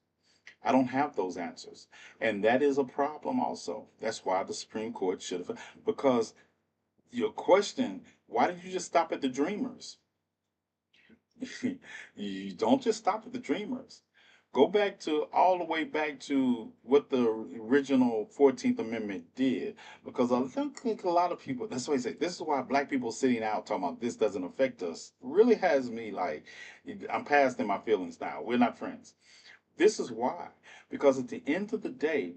I don't have those answers. And that is a problem also. That's why the Supreme Court should have, because your question, why did you just stop at the dreamers? You don't just stop at the dreamers. Go back to all the way back to what the original 14th Amendment did. Because I think a lot of people, that's why I say, this is why black people sitting out talking about this doesn't affect us, really has me like, I'm past in my feelings now. We're not friends. This is why. Because at the end of the day,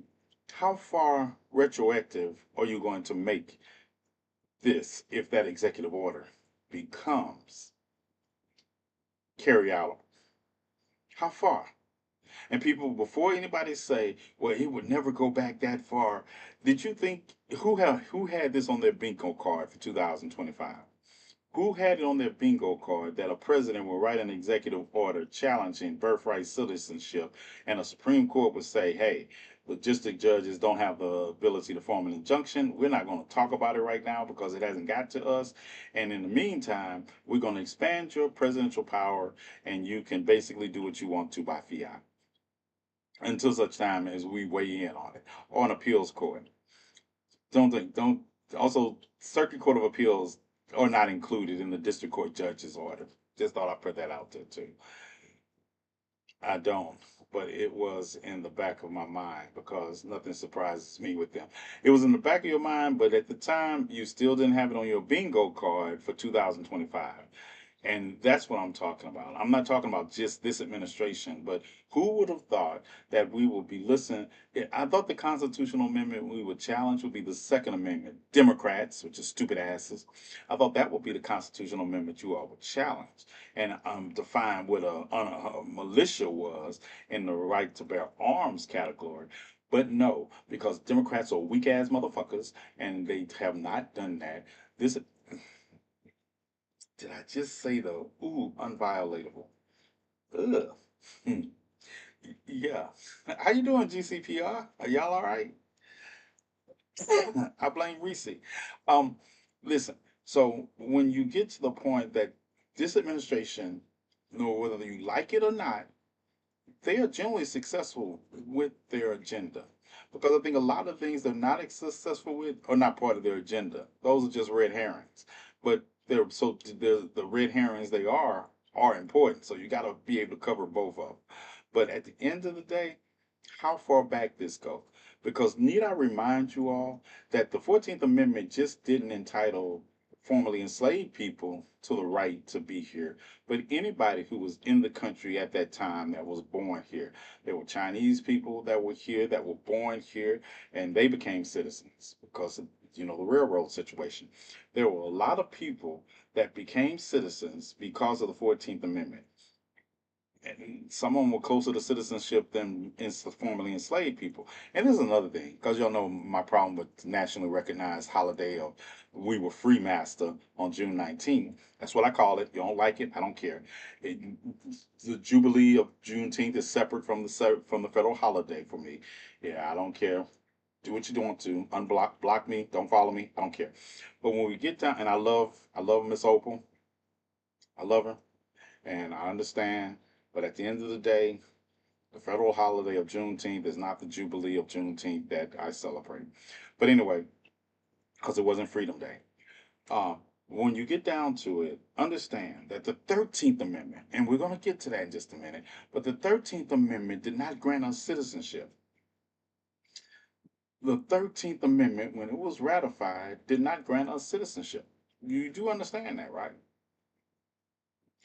how far retroactive are you going to make this if that executive order becomes carry out? How far? And people, before anybody say, "Well, he would never go back that far," did you think who had this on their bingo card for 2025? Who had it on their bingo card that a president will write an executive order challenging birthright citizenship, and a Supreme Court would say, "Hey, logistic judges don't have the ability to form an injunction. We're not going to talk about it right now because it hasn't got to us. And in the meantime, we're going to expand your presidential power, and you can basically do what you want to by fiat until such time as we weigh in on it, or an appeals court. Don't also Circuit Court of Appeals are not included in the district court judge's order. Just thought I'd put that out there too. I don't, but it was in the back of my mind because nothing surprises me with them. It was in the back of your mind, but at the time you still didn't have it on your bingo card for 2025. And that's what I'm talking about. I'm not talking about just this administration, but who would have thought that we would be listening? I thought the constitutional amendment we would challenge would be the Second Amendment. Democrats, which is stupid asses, I thought that would be the constitutional amendment you all would challenge and define what a militia was in the right to bear arms category. But no, because Democrats are weak ass motherfuckers and they have not done that. This did I just say though? Ooh, unviolatable. Ugh. Hmm. Yeah. How you doing, GCPR? Are y'all all right? I blame Reese. Um, Listen. So when you get to the point that this administration, whether you like it or not, they are generally successful with their agenda. Because I think a lot of things they're not successful with are not part of their agenda. Those are just red herrings. But the red herrings they are important. So you got to be able to cover both of them. But at the end of the day, how far back this go? Because need I remind you all that the 14th Amendment just didn't entitle formerly enslaved people to the right to be here, but anybody who was in the country at that time that was born here. There were Chinese people that were here, that were born here, and they became citizens because of the railroad situation. There were a lot of people that became citizens because of the 14th Amendment, and some of them were closer to citizenship than formerly enslaved people. And there's another thing, because y'all know my problem with the nationally recognized holiday of we were free master on June 19th. That's what I call it. You don't like it, I don't care. It, the Jubilee of Juneteenth is separate from the federal holiday for me. Yeah, I don't care. Do what you want to. Block me, don't follow me, I don't care. But when we get down, and I love Miss Opal. I love her and I understand. But at the end of the day, the federal holiday of Juneteenth is not the Jubilee of Juneteenth that I celebrate. But anyway, because it wasn't Freedom Day. Uh, when you get down to it, understand that the 13th Amendment, and we're going to get to that in just a minute, but the 13th Amendment did not grant us citizenship. The 13th Amendment, when it was ratified, did not grant us citizenship. You do understand that, right?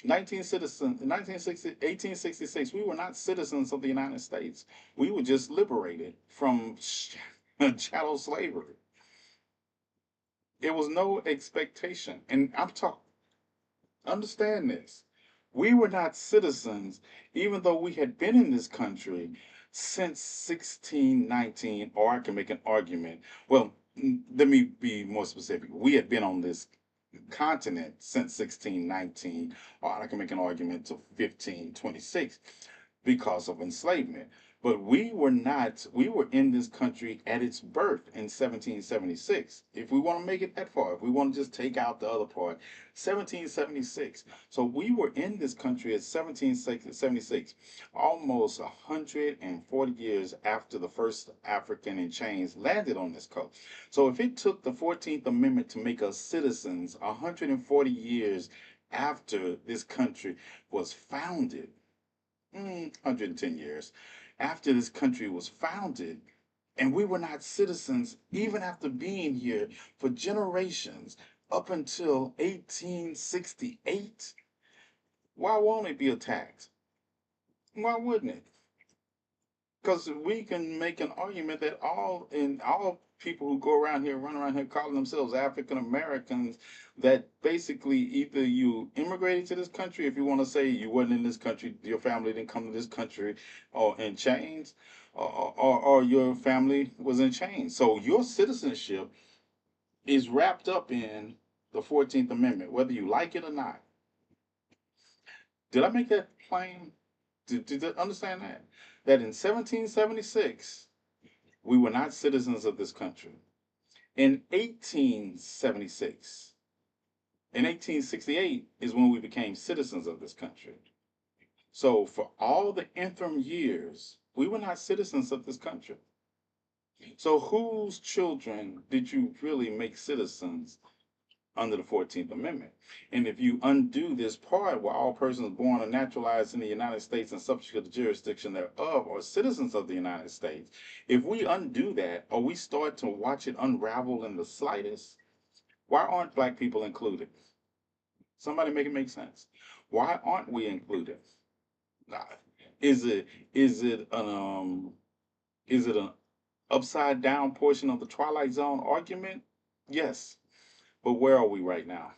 1866, we were not citizens of the United States. We were just liberated from chattel slavery. There was no expectation. And I'm talking, understand this. We were not citizens, even though we had been in this country since 1619, or I can make an argument. Well, let me be more specific. We had been on this continent since 1619, or I can make an argument to 1526 because of enslavement. But we were not, we were in this country at its birth in 1776. If we want to make it that far, if we want to just take out the other part, 1776. So we were in this country at 1776, almost 140 years after the first African in chains landed on this coast. So if it took the 14th Amendment to make us citizens 140 years after this country was founded, 110 years after this country was founded, and we were not citizens even after being here for generations up until 1868. Why won't it be attacked? Why wouldn't it? Because we can make an argument that all people who go around here, run around here calling themselves African Americans, that basically either you immigrated to this country, if you want to say you wasn't in this country, your family didn't come to this country, or in chains, or your family was in chains. So your citizenship is wrapped up in the 14th Amendment, whether you like it or not. Did I make that plain? Did you understand that? That in 1776, we were not citizens of this country. In 1876, in 1868 is when we became citizens of this country. So for all the interim years, we were not citizens of this country. So whose children did you really make citizens under the 14th Amendment? And if you undo this part where all persons born or naturalized in the United States and subject to the jurisdiction thereof are citizens of the United States, if we undo that or we start to watch it unravel in the slightest, why aren't black people included? Somebody make it make sense. Why aren't we included? Nah, Is it is it an is it an upside down portion of the Twilight Zone argument? Yes. But where are we right now?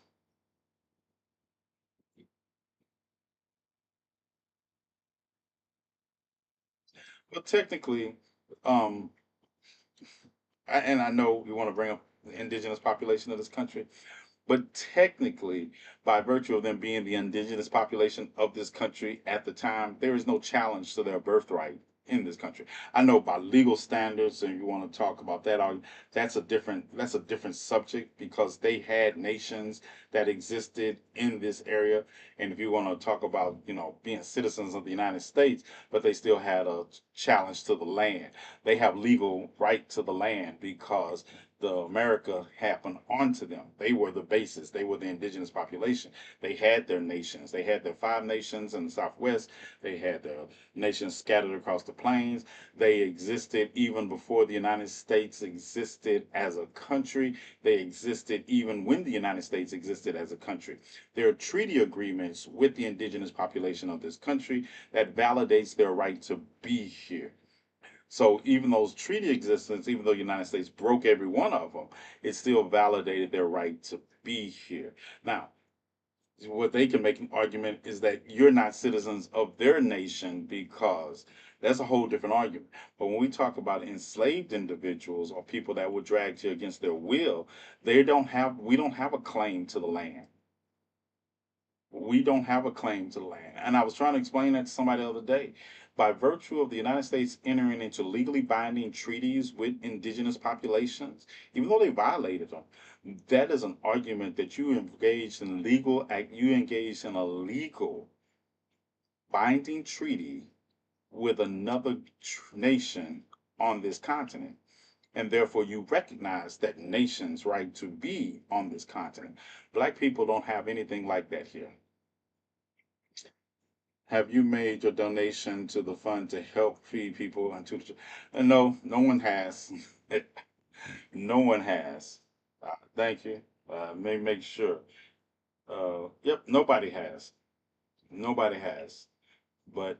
Well, technically, um, and I know we want to bring up the indigenous population of this country, but technically, by virtue of them being the indigenous population of this country at the time, there is no challenge to their birthright in this country. I know by legal standards, and you want to talk about that, that's a different subject because they had nations that existed in this area. And if you want to talk about, being citizens of the United States, but they still had a challenge to the land. They have legal right to the land because the America happened onto them. They were the basis. They were the indigenous population. They had their nations. They had their five nations in the Southwest. They had their nations scattered across the plains. They existed even before the United States existed as a country. They existed even when the United States existed as a country. There are treaty agreements with the indigenous population of this country that validates their right to be here. So even those treaty existence, even though the United States broke every one of them, it still validated their right to be here. Now, what they can make an argument is that you're not citizens of their nation because that's a whole different argument. But when we talk about enslaved individuals or people that were dragged here against their will, we don't have a claim to the land. We don't have a claim to the land. And I was trying to explain that to somebody the other day. By virtue of the United States entering into legally binding treaties with indigenous populations, even though they violated them, that is an argument that you engaged in a legal binding treaty with another nation on this continent. And therefore, you recognize that nation's right to be on this continent. Black people don't have anything like that here. Have you made your donation to the fund to help feed people and to the? No, no one has. No one has. Thank you. May make sure. Yep, nobody has. Nobody has. But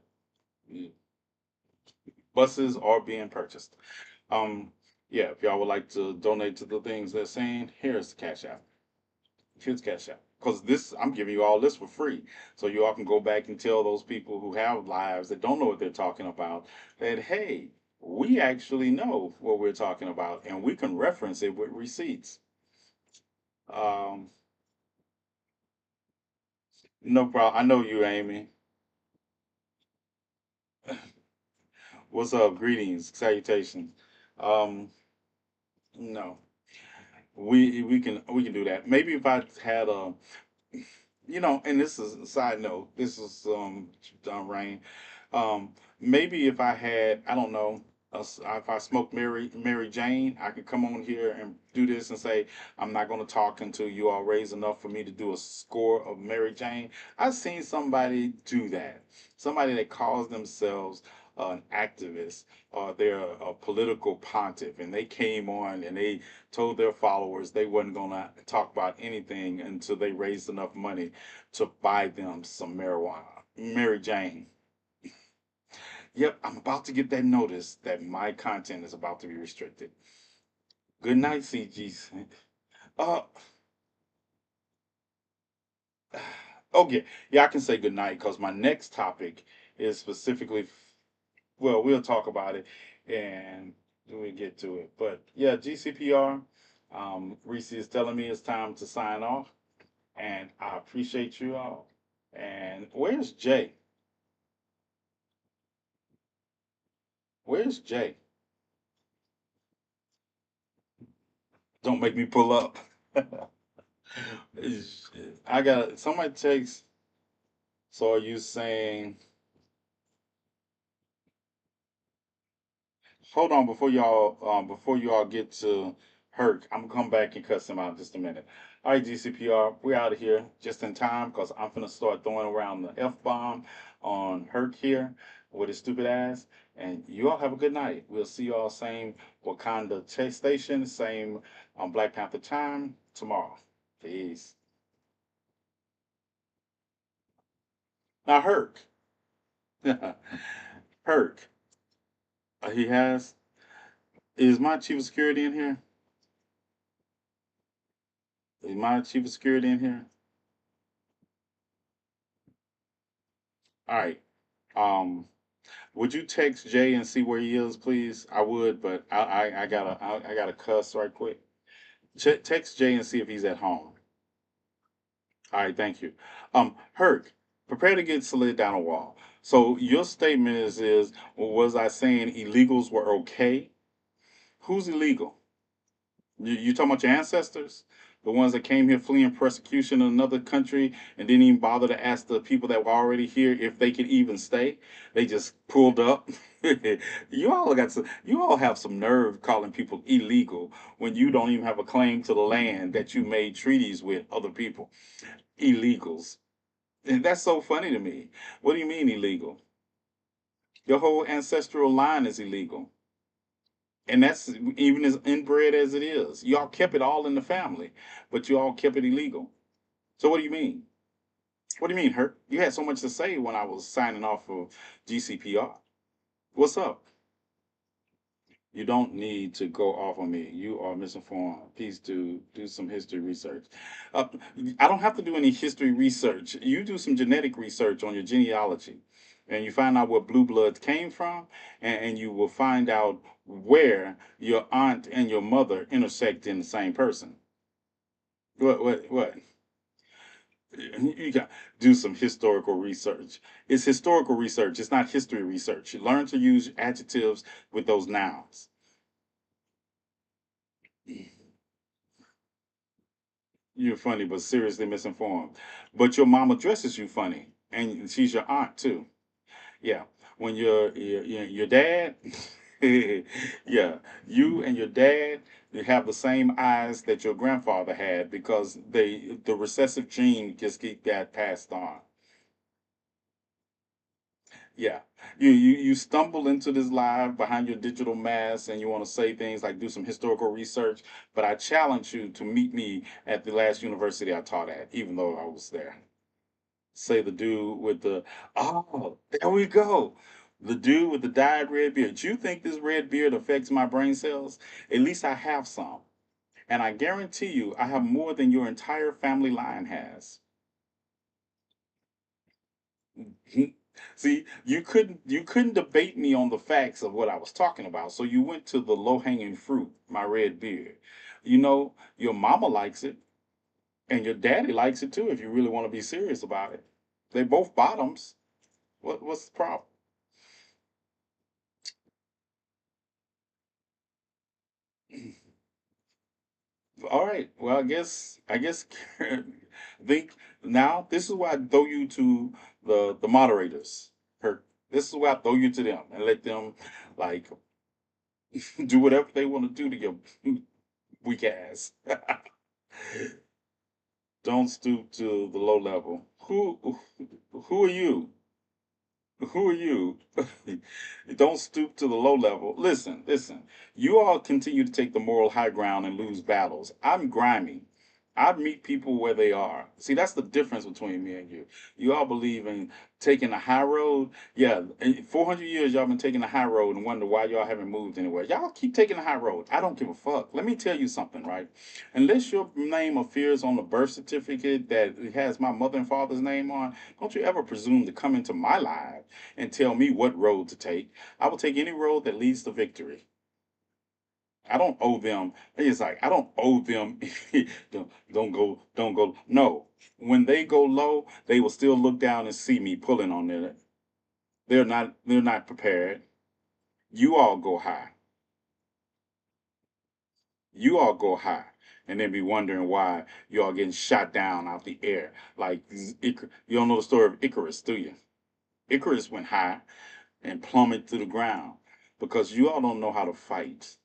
buses are being purchased. Yeah, if y'all would like to donate to the things they're saying, here's the cash app. Kids Cash App. Because this, I'm giving you all this for free. So you all can go back and tell those people who have lives that don't know what they're talking about that, hey, we actually know what we're talking about and we can reference it with receipts. Um, no problem. I know you, Amy. What's up? Greetings, salutations. Um, no, we can do that. Maybe if I had and this is a side note. This is Rain. Maybe if I had, I don't know, if I smoke Mary Jane, I could come on here and do this and say I'm not going to talk until you all raise enough for me to do a score of Mary Jane. I've seen somebody do that. Somebody that calls themselves an activist or they're a political pontiff, and they came on and they told their followers they wasn't going to talk about anything until they raised enough money to buy them some marijuana, Mary Jane. Yep, I'm about to get that notice that my content is about to be restricted. Good night, CGs. Uh, okay, yeah, I can say good night because my next topic is specifically, well, we'll talk about it and we get to it. But yeah, GCPR, Reese is telling me it's time to sign off, and I appreciate you all. And where's Jay? Where's Jay? Don't make me pull up. I got somebody takes. So are you saying? Hold on before you all get to Herc. I'm gonna come back and cuss him out in just a minute. All right, GCPR, we're out of here just in time because I'm gonna start throwing around the F bomb on Herc here with his stupid ass. And you all have a good night. We'll see you all same Wakanda Chase Station, same Black Panther time tomorrow. Peace. Now Herc, Herc, he has. Is my chief of security in here? Is my chief of security in here? All right. Um, would you text Jay and see where he is, please? I would, but I gotta cuss right quick. Text Jay and see if he's at home. All right, thank you. Herc, prepare to get slid down a wall. So your statement is was I saying illegals were okay? Who's illegal? You talking about your ancestors? The ones that came here fleeing persecution in another country and didn't even bother to ask the people that were already here if they could even stay. They just pulled up. You all have some nerve calling people illegal when you don't even have a claim to the land that you made treaties with other people. Illegals. And that's so funny to me. What do you mean illegal? Your whole ancestral line is illegal. And that's even as inbred as it is. Y'all kept it all in the family, but you all kept it illegal. So what do you mean? What do you mean, Hurt? You had so much to say when I was signing off of GCPR. What's up? You don't need to go off on me. You are misinformed. Please do some history research. Uh, I don't have to do any history research. You do some genetic research on your genealogy, and you find out where blue bloods came from, and you will find out where your aunt and your mother intersect in the same person. What? You got do some historical research. It's historical research. It's not history research. You learn to use adjectives with those nouns. You're funny, but seriously misinformed. But your mama dresses you funny, and she's your aunt too. Yeah, when your dad, yeah, you and your dad, you have the same eyes that your grandfather had because the recessive gene just got passed on. Yeah. You stumble into this live behind your digital mask and you want to say things like do some historical research, but I challenge you to meet me at the last university I taught at, even though I was there. Say the dude with the oh, there we go. The dude with the dyed red beard. You think this red beard affects my brain cells? At least I have some. And I guarantee you I have more than your entire family line has. See, you couldn't debate me on the facts of what I was talking about. So you went to the low hanging fruit, my red beard. You know, your mama likes it, and your daddy likes it too. If you really want to be serious about it, they both bottoms. What's the problem? All right. Well, I guess think now this is why I throw you to the moderators. Her this is why I throw you to them and let them like Do whatever they want to do to your weak ass. Don't stoop to the low level. Who are you? Who are you? Don't stoop to the low level. Listen, listen. You all continue to take the moral high ground and lose battles. I'm grimy. I meet people where they are. See, that's the difference between me and you. You all believe in taking the high road. Yeah, in 400 years, y'all been taking the high road and wonder why y'all haven't moved anywhere. Y'all keep taking the high road. I don't give a fuck. Let me tell you something, right? Unless your name appears on the birth certificate that has my mother and father's name on, don't you ever presume to come into my life and tell me what road to take. I will take any road that leads to victory. I don't owe them. It's like I don't owe them. Don't go. No, when they go low, they will still look down and see me pulling on it. They're not prepared. You all go high. You all go high, and then be wondering why you all getting shot down out the air. Like you don't know the story of Icarus, do you? Icarus went high and plummeted to the ground because you all don't know how to fight.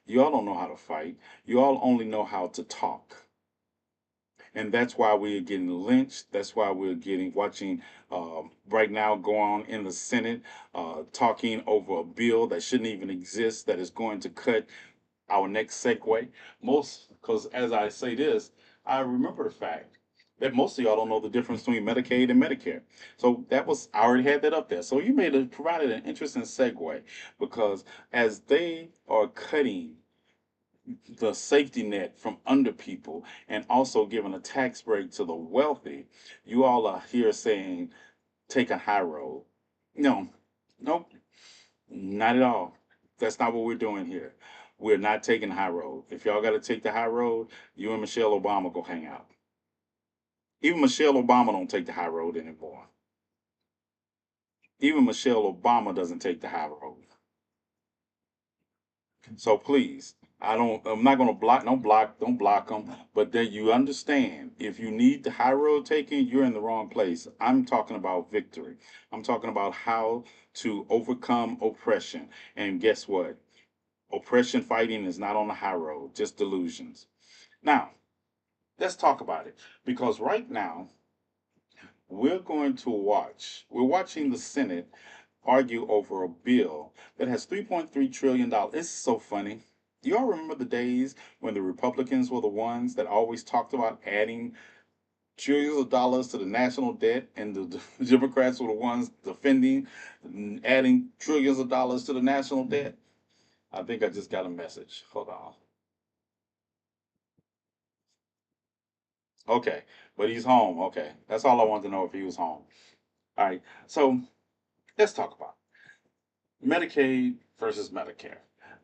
You all don't know how to fight. You all only know how to talk. And that's why we're getting lynched. That's why we're getting watching right now go on in the Senate talking over a bill that shouldn't even exist that is going to cut our next segue. Most because as I say this, I remember the fact that most of y'all don't know the difference between Medicaid and Medicare. So that was I already had that up there. So you made it provided an interesting segue because as they are cutting the safety net from under people and also giving a tax break to the wealthy, you all are here saying take a high road. No, nope, not at all. That's not what we're doing here. We're not taking the high road. If y'all got to take the high road, you and Michelle Obama go hang out. Even Michelle Obama don't take the high road anymore. Even Michelle Obama doesn't take the high road. So please, I'm not gonna don't block them. But then you understand, if you need the high road taken, you're in the wrong place. I'm talking about victory. I'm talking about how to overcome oppression. And guess what? Oppression fighting is not on the high road, just delusions. Now, let's talk about it because right now we're watching the Senate argue over a bill that has $3.3 trillion. Dollars. It's so funny. You all remember the days when the Republicans were the ones that always talked about adding trillions of dollars to the national debt, and the Democrats were the ones defending adding trillions of dollars to the national debt? I think I just got a message. Hold on. Okay, but he's home. Okay, that's all I wanted to know if he was home. All right, so let's talk about Medicaid versus Medicare.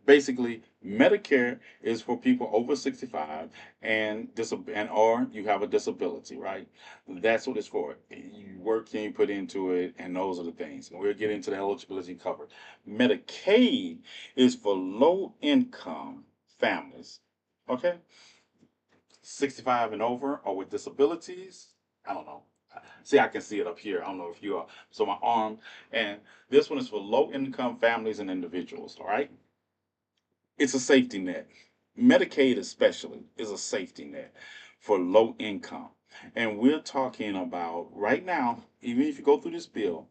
Basically, Medicare is for people over 65 and or you have a disability, right? That's what it's for. You work and you put into it, and those are the things. We'll get into the eligibility covered. Medicaid is for low income families. Okay? 65 and over or with disabilities. I don't know. See, I can see it up here. I don't know if you are. So my arm, and this one is for low income families and individuals. All right. It's a safety net. Medicaid, especially, is a safety net for low income. And we're talking about right now, even if you go through this bill,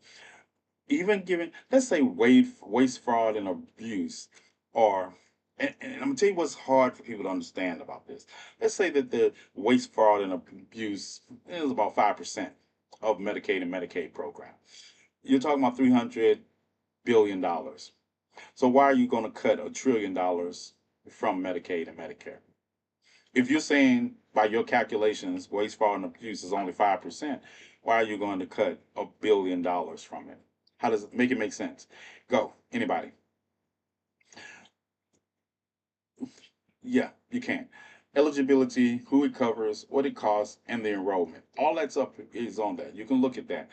even giving, let's say, waste, fraud, and abuse, or, and I'm gonna tell you what's hard for people to understand about this. Let's say that the waste, fraud, and abuse is about 5% of Medicaid and Medicaid program. You're talking about $300 billion. So why are you going to cut $1 trillion from Medicaid and Medicare? If you're saying by your calculations, waste, fraud, and abuse is only 5%, why are you going to cut $1 billion from it? How does it make sense? Go, anybody. Yeah, you can. Eligibility, who it covers, what it costs, and the enrollment. All that's up is on that. You can look at that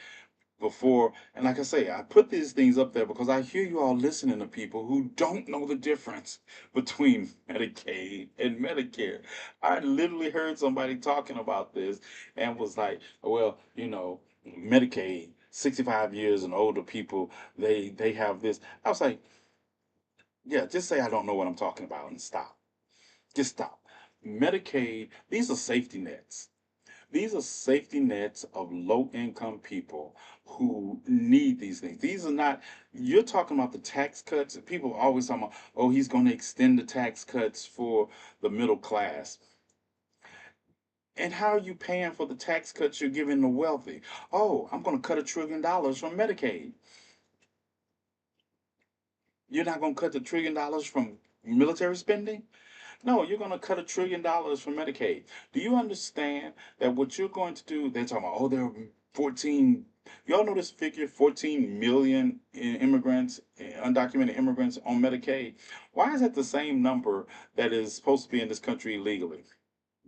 before. And like I say, I put these things up there because I hear you all listening to people who don't know the difference between Medicaid and Medicare. I literally heard somebody talking about this and was like, well, Medicaid, 65 years and older people, they have this. I was like, Yeah, just say I don't know what I'm talking about and stop. Just stop. Medicaid, these are safety nets. These are safety nets of low income people who need these things. These are not, you're talking about the tax cuts. People are always talking about, oh, he's going to extend the tax cuts for the middle class. And how are you paying for the tax cuts you're giving the wealthy? Oh, I'm going to cut $1 trillion from Medicaid. You're not going to cut the $1 trillion from military spending? No, you're going to cut $1 trillion from Medicaid. Do you understand that what you're going to do? They're talking about, oh, there are 14. Y'all know this figure 14 million immigrants, undocumented immigrants on Medicaid? Why is that the same number that is supposed to be in this country illegally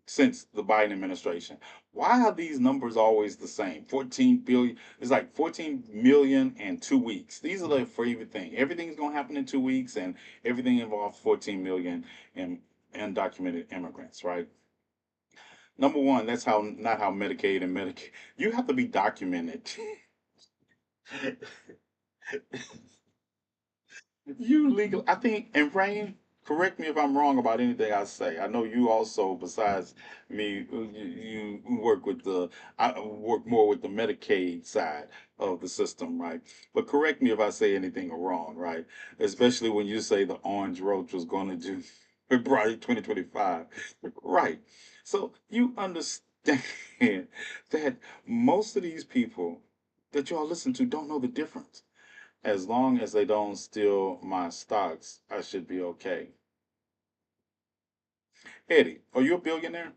since the Biden administration? Why are these numbers always the same? 14 billion. It's like 14 million and 2 weeks. These are the favorite thing. Everything's going to happen in 2 weeks, and everything involves 14 million in undocumented immigrants, right? Number one, that's how not how Medicaid and Medicaid. You have to be documented. You legal. I think, and Rain, correct me if I'm wrong about anything I say. I know you also, besides me, you work with the. I work more with the Medicaid side of the system, right? But correct me if I say anything wrong, right? Especially when you say the Orange Roach was going to do February 2025, right? So you understand that most of these people that y'all listen to don't know the difference. As long as they don't steal my stocks, I should be okay. Eddie, are you a billionaire?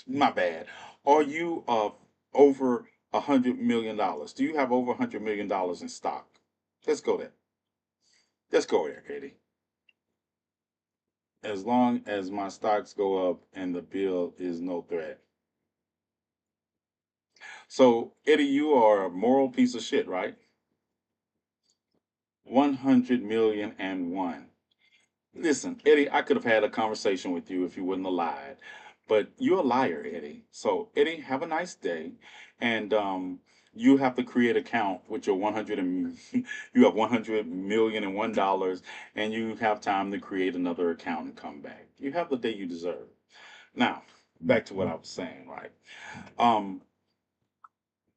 My bad. Are you over $100 million? Do you have over $100 million in stock? Let's go there. Let's go there, Eddie. As long as my stocks go up and the bill is no threat. So, Eddie, you are a moral piece of shit, right? 100 million and one. Listen, Eddie, I could have had a conversation with you if you wouldn't have lied, but you're a liar, Eddie. So, Eddie, have a nice day, and you have to create an account with your 100 and you have 100 million and $1, and you have time to create another account and come back. You have the day you deserve. Now, back to what I was saying, right? Um,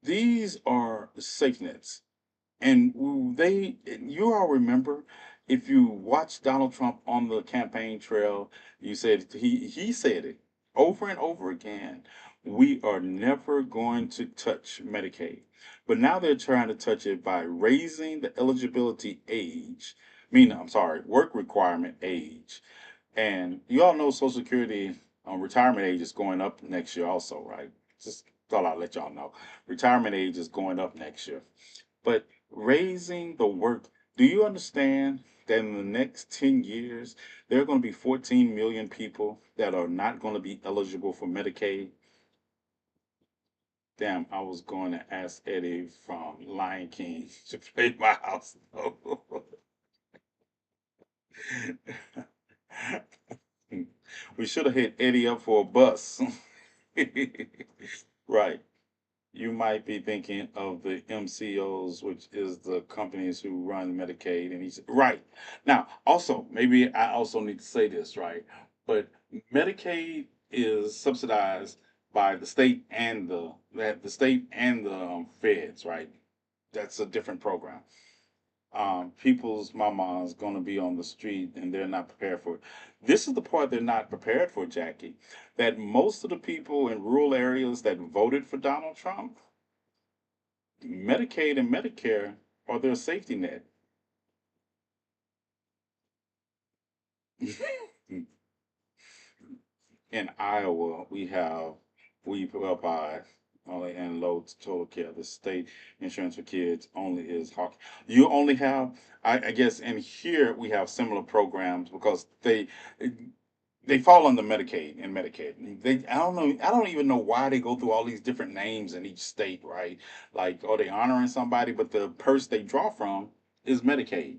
these are safety nets. And you all remember, if you watch Donald Trump on the campaign trail, you said he said it over and over again. We are never going to touch Medicaid, but now they're trying to touch it by raising the eligibility age. I'm sorry, work requirement age. And you all know Social Security retirement age is going up next year, also, right? Just thought I'd let y'all know. Retirement age is going up next year. But raising the work, do you understand that in the next 10 years, there are going to be 14 million people that are not going to be eligible for Medicaid? Damn, I was going to ask Eddie from Lion King to play my house. We should have hit Eddie up for a bus. Right. You might be thinking of the MCOs, which is the companies who run Medicaid, and he's right. Now, also, maybe I also need to say this, right? But Medicaid is subsidized by the state and the state and the feds, right? That's a different program. People's mama's going to be on the street and they're not prepared for it. This is the part they're not prepared for, Jackie. That most of the people in rural areas that voted for Donald Trump, Medicaid and Medicare are their safety net. In Iowa, we provide only and low total care. The state insurance for kids only is hockey. You only have, I guess, and here we have similar programs because they fall under Medicaid and Medicaid. I don't know. I don't even know why they go through all these different names in each state, right? Like, are they honoring somebody? But the purse they draw from is Medicaid.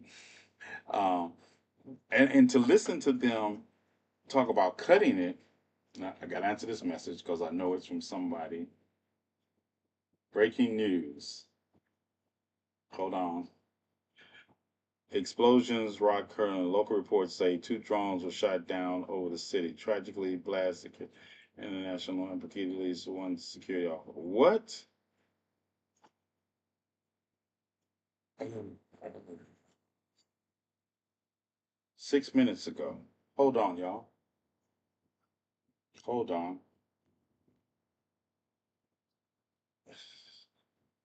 Um, and to listen to them talk about cutting it, now, I got to answer this message because I know it's from somebody. Breaking news. Hold on. Explosions rock current. Local reports say two drones were shot down over the city. Tragically blasted international implicated at least one security officer. What? 6 minutes ago. Hold on, y'all. Hold on.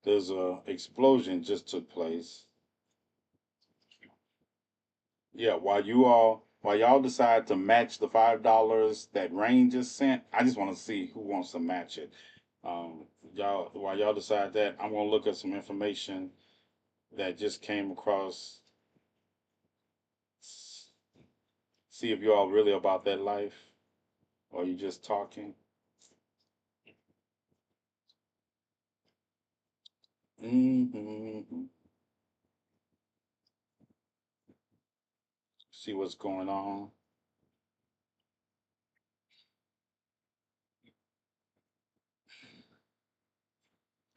There's a explosion just took place. Yeah, while y'all decide to match the $5 that Rain just sent, I just want to see who wants to match it. Y'all, while y'all decide that, I'm gonna look at some information that just came across. See if you all really about that life, or you just talking. Hmm. See what's going on.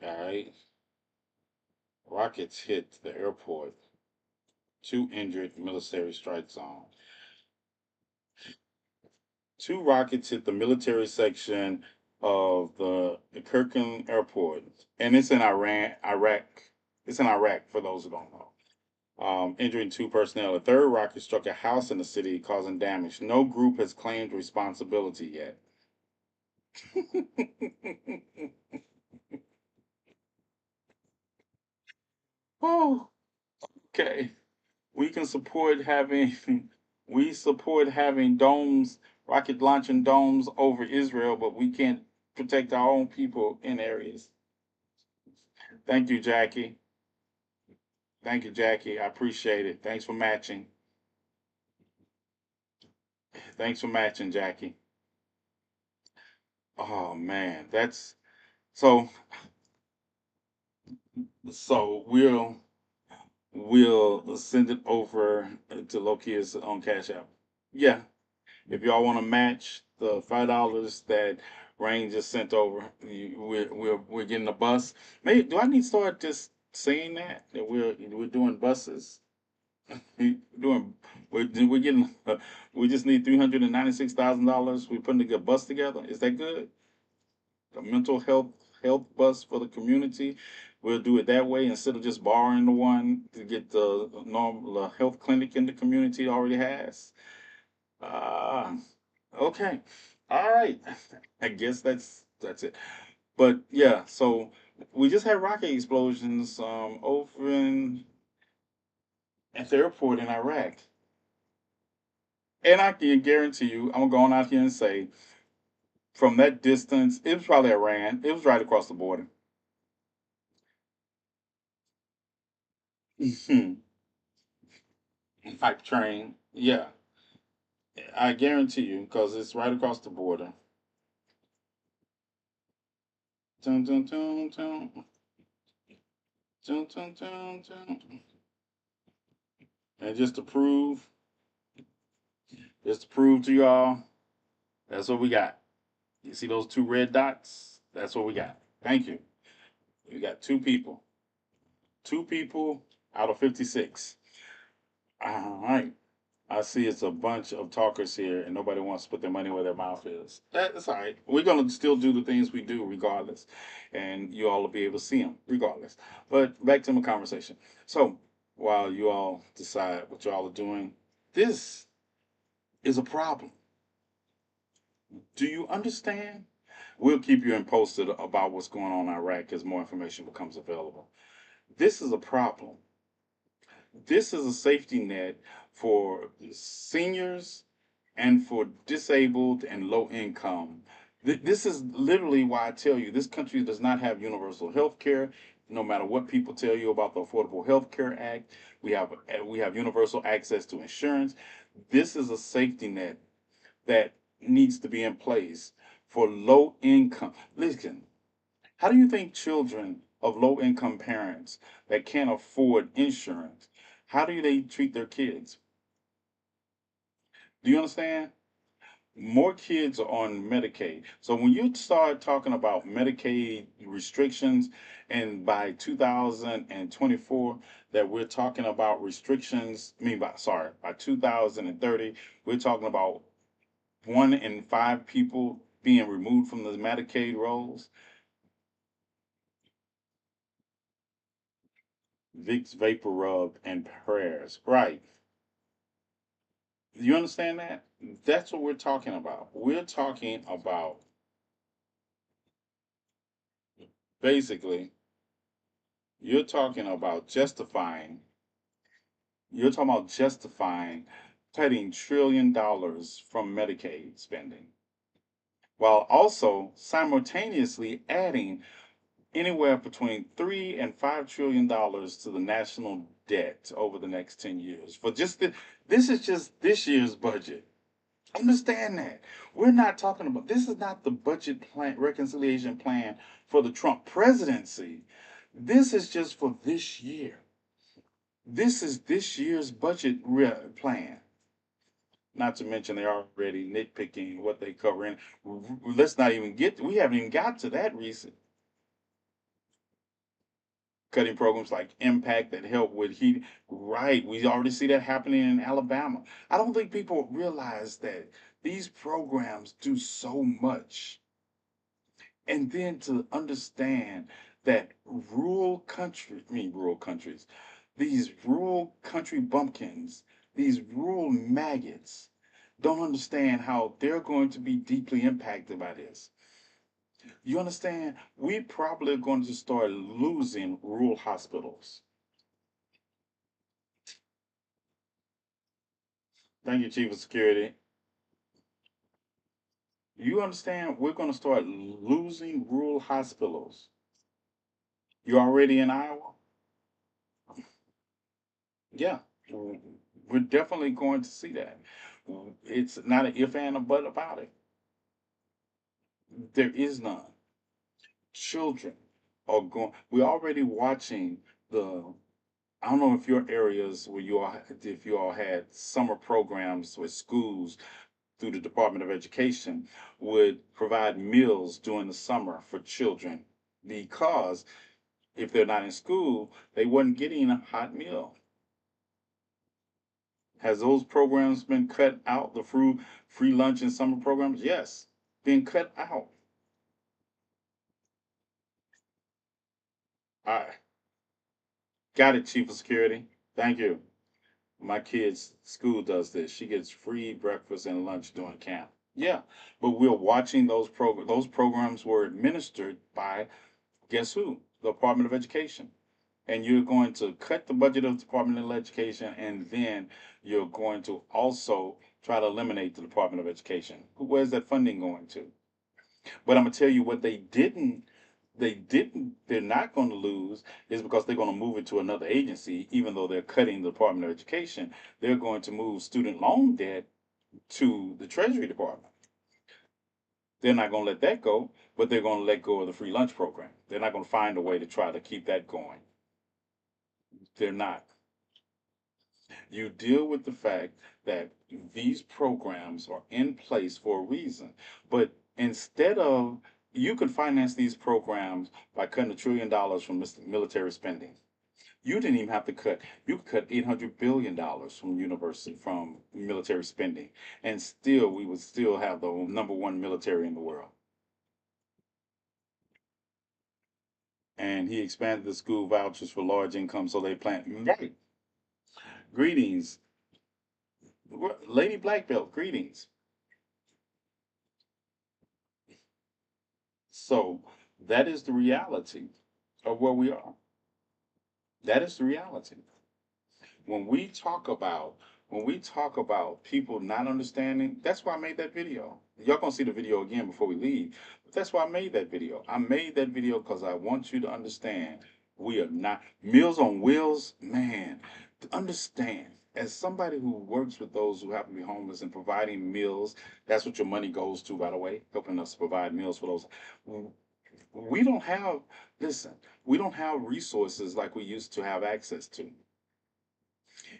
All right. Rockets hit the airport. Two injured military strike zone. Two rockets hit the military section of the Kirkland Airport, and it's in Iran, Iraq. It's in Iraq for those who don't know. Injuring two personnel. A third rocket struck a house in the city, causing damage. No group has claimed responsibility yet. Oh, okay. We can support having we support having domes, rocket launching domes over Israel, but we can't protect our own people in areas. Thank you, Jackie. Thank you, Jackie. I appreciate it. Thanks for matching. Thanks for matching, Jackie. Oh man, that's so. So we'll send it over to Lokia's on Cash App. Yeah, if y'all want to match the $5 that Rain just sent over, we're getting a bus. Maybe do I need to start just saying that we're doing buses? We doing we're getting we just need $396,000. We're putting a bus together. Is that good? A mental health bus for the community. We'll do it that way instead of just borrowing the one to get the normal health clinic in the community already has. Ah, okay, all right. I guess that's it. But yeah, so we just had rocket explosions over in at the airport in Iraq, and I can guarantee you, I'm going out here and say from that distance, it was probably Iran. It was right across the border. Type train. Yeah, I guarantee you, because it's right across the border. Dun, dun, dun, dun, dun, dun, dun, dun. And just to prove to y'all, that's what we got. You see those two red dots? That's what we got. Thank you. We got two people. Two people out of 56. All right. I see it's a bunch of talkers here, and nobody wants to put their money where their mouth is. That's all right. We're gonna still do the things we do regardless, and you all will be able to see them regardless. But back to my conversation. So while you all decide what you all are doing, this is a problem. Do you understand? We'll keep you posted about what's going on in Iraq as more information becomes available. This is a problem. This is a safety net for seniors and for disabled and low income. This is literally why I tell you this country does not have universal health care. No matter what people tell you about the Affordable Health Care Act, we have universal access to insurance. This is a safety net that needs to be in place for low income. Listen, how do you think children of low income parents that can't afford insurance, how do they treat their kids? Do you understand? more kids are on Medicaid. So when you start talking about Medicaid restrictions, and by 2024, that we're talking about restrictions, I mean, by 2030, we're talking about 1 in 5 people being removed from the Medicaid rolls. Vicks Vapor Rub and prayers. Right. You understand that? That's what we're talking about. We're talking about basically, you're talking about justifying, you're talking about justifying cutting $1 trillion from Medicaid spending while also simultaneously adding anywhere between $3 and $5 trillion to the national debt over the next 10 years. For just this is just this year's budget. Understand that. We're not talking about this is not the budget plan reconciliation plan for the Trump presidency. This is just for this year. This is this year's plan. Not to mention they're already nitpicking what they cover in. Let's not even get. We haven't even got to that recent cutting programs like Impact that help with heat. Right, we already see that happening in Alabama. I don't think people realize that these programs do so much. And then to understand that rural countries, these rural country bumpkins, these rural maggots, don't understand how they're going to be deeply impacted by this. You understand? We probably are going to start losing rural hospitals. Thank you, Chief of Security. You understand? We're going to start losing rural hospitals. You're already in Iowa? Yeah, we're definitely going to see that. It's not an if and a but about it. There is none. Children are going. We're already watching the. I don't know if your areas where if you all had summer programs with schools through the Department of Education would provide meals during the summer for children because if they're not in school, they wasn't getting a hot meal. Has those programs been cut out? The free lunch and summer programs? Yes, been cut out. I got it, Chief of Security. Thank you. My kid's school does this. She gets free breakfast and lunch during camp. Yeah, but we're watching those programs. Those programs were administered by guess who? The Department of Education. And you're going to cut the budget of the Department of Education, and then you're going to also try to eliminate the Department of Education. Where's that funding going to? But I'm gonna tell you what they're not going to lose is because they're going to move it to another agency, even though they're cutting the Department of Education. They're going to move student loan debt to the Treasury Department. They're not going to let that go, but they're going to let go of the free lunch program. They're not going to find a way to try to keep that going. They're not. You deal with the fact that these programs are in place for a reason. But instead of, you can finance these programs by cutting $1 trillion from military spending. You didn't even have to cut. You could cut $800 billion from military spending, and still we would still have the number one military in the world. And he expanded the school vouchers for large income, so they plan. Right. Greetings, Lady Black Belt. Greetings. So that is the reality of where we are. That is the reality. When we talk about when we talk about people not understanding, that's why I made that video. Y'all gonna see the video again before we leave. But that's why I made that video. I made that video because I want you to understand we are not Meals on Wheels, man. To understand, as somebody who works with those who happen to be homeless and providing meals, that's what your money goes to, by the way, helping us provide meals for those. We don't have, listen, we don't have resources like we used to have access to.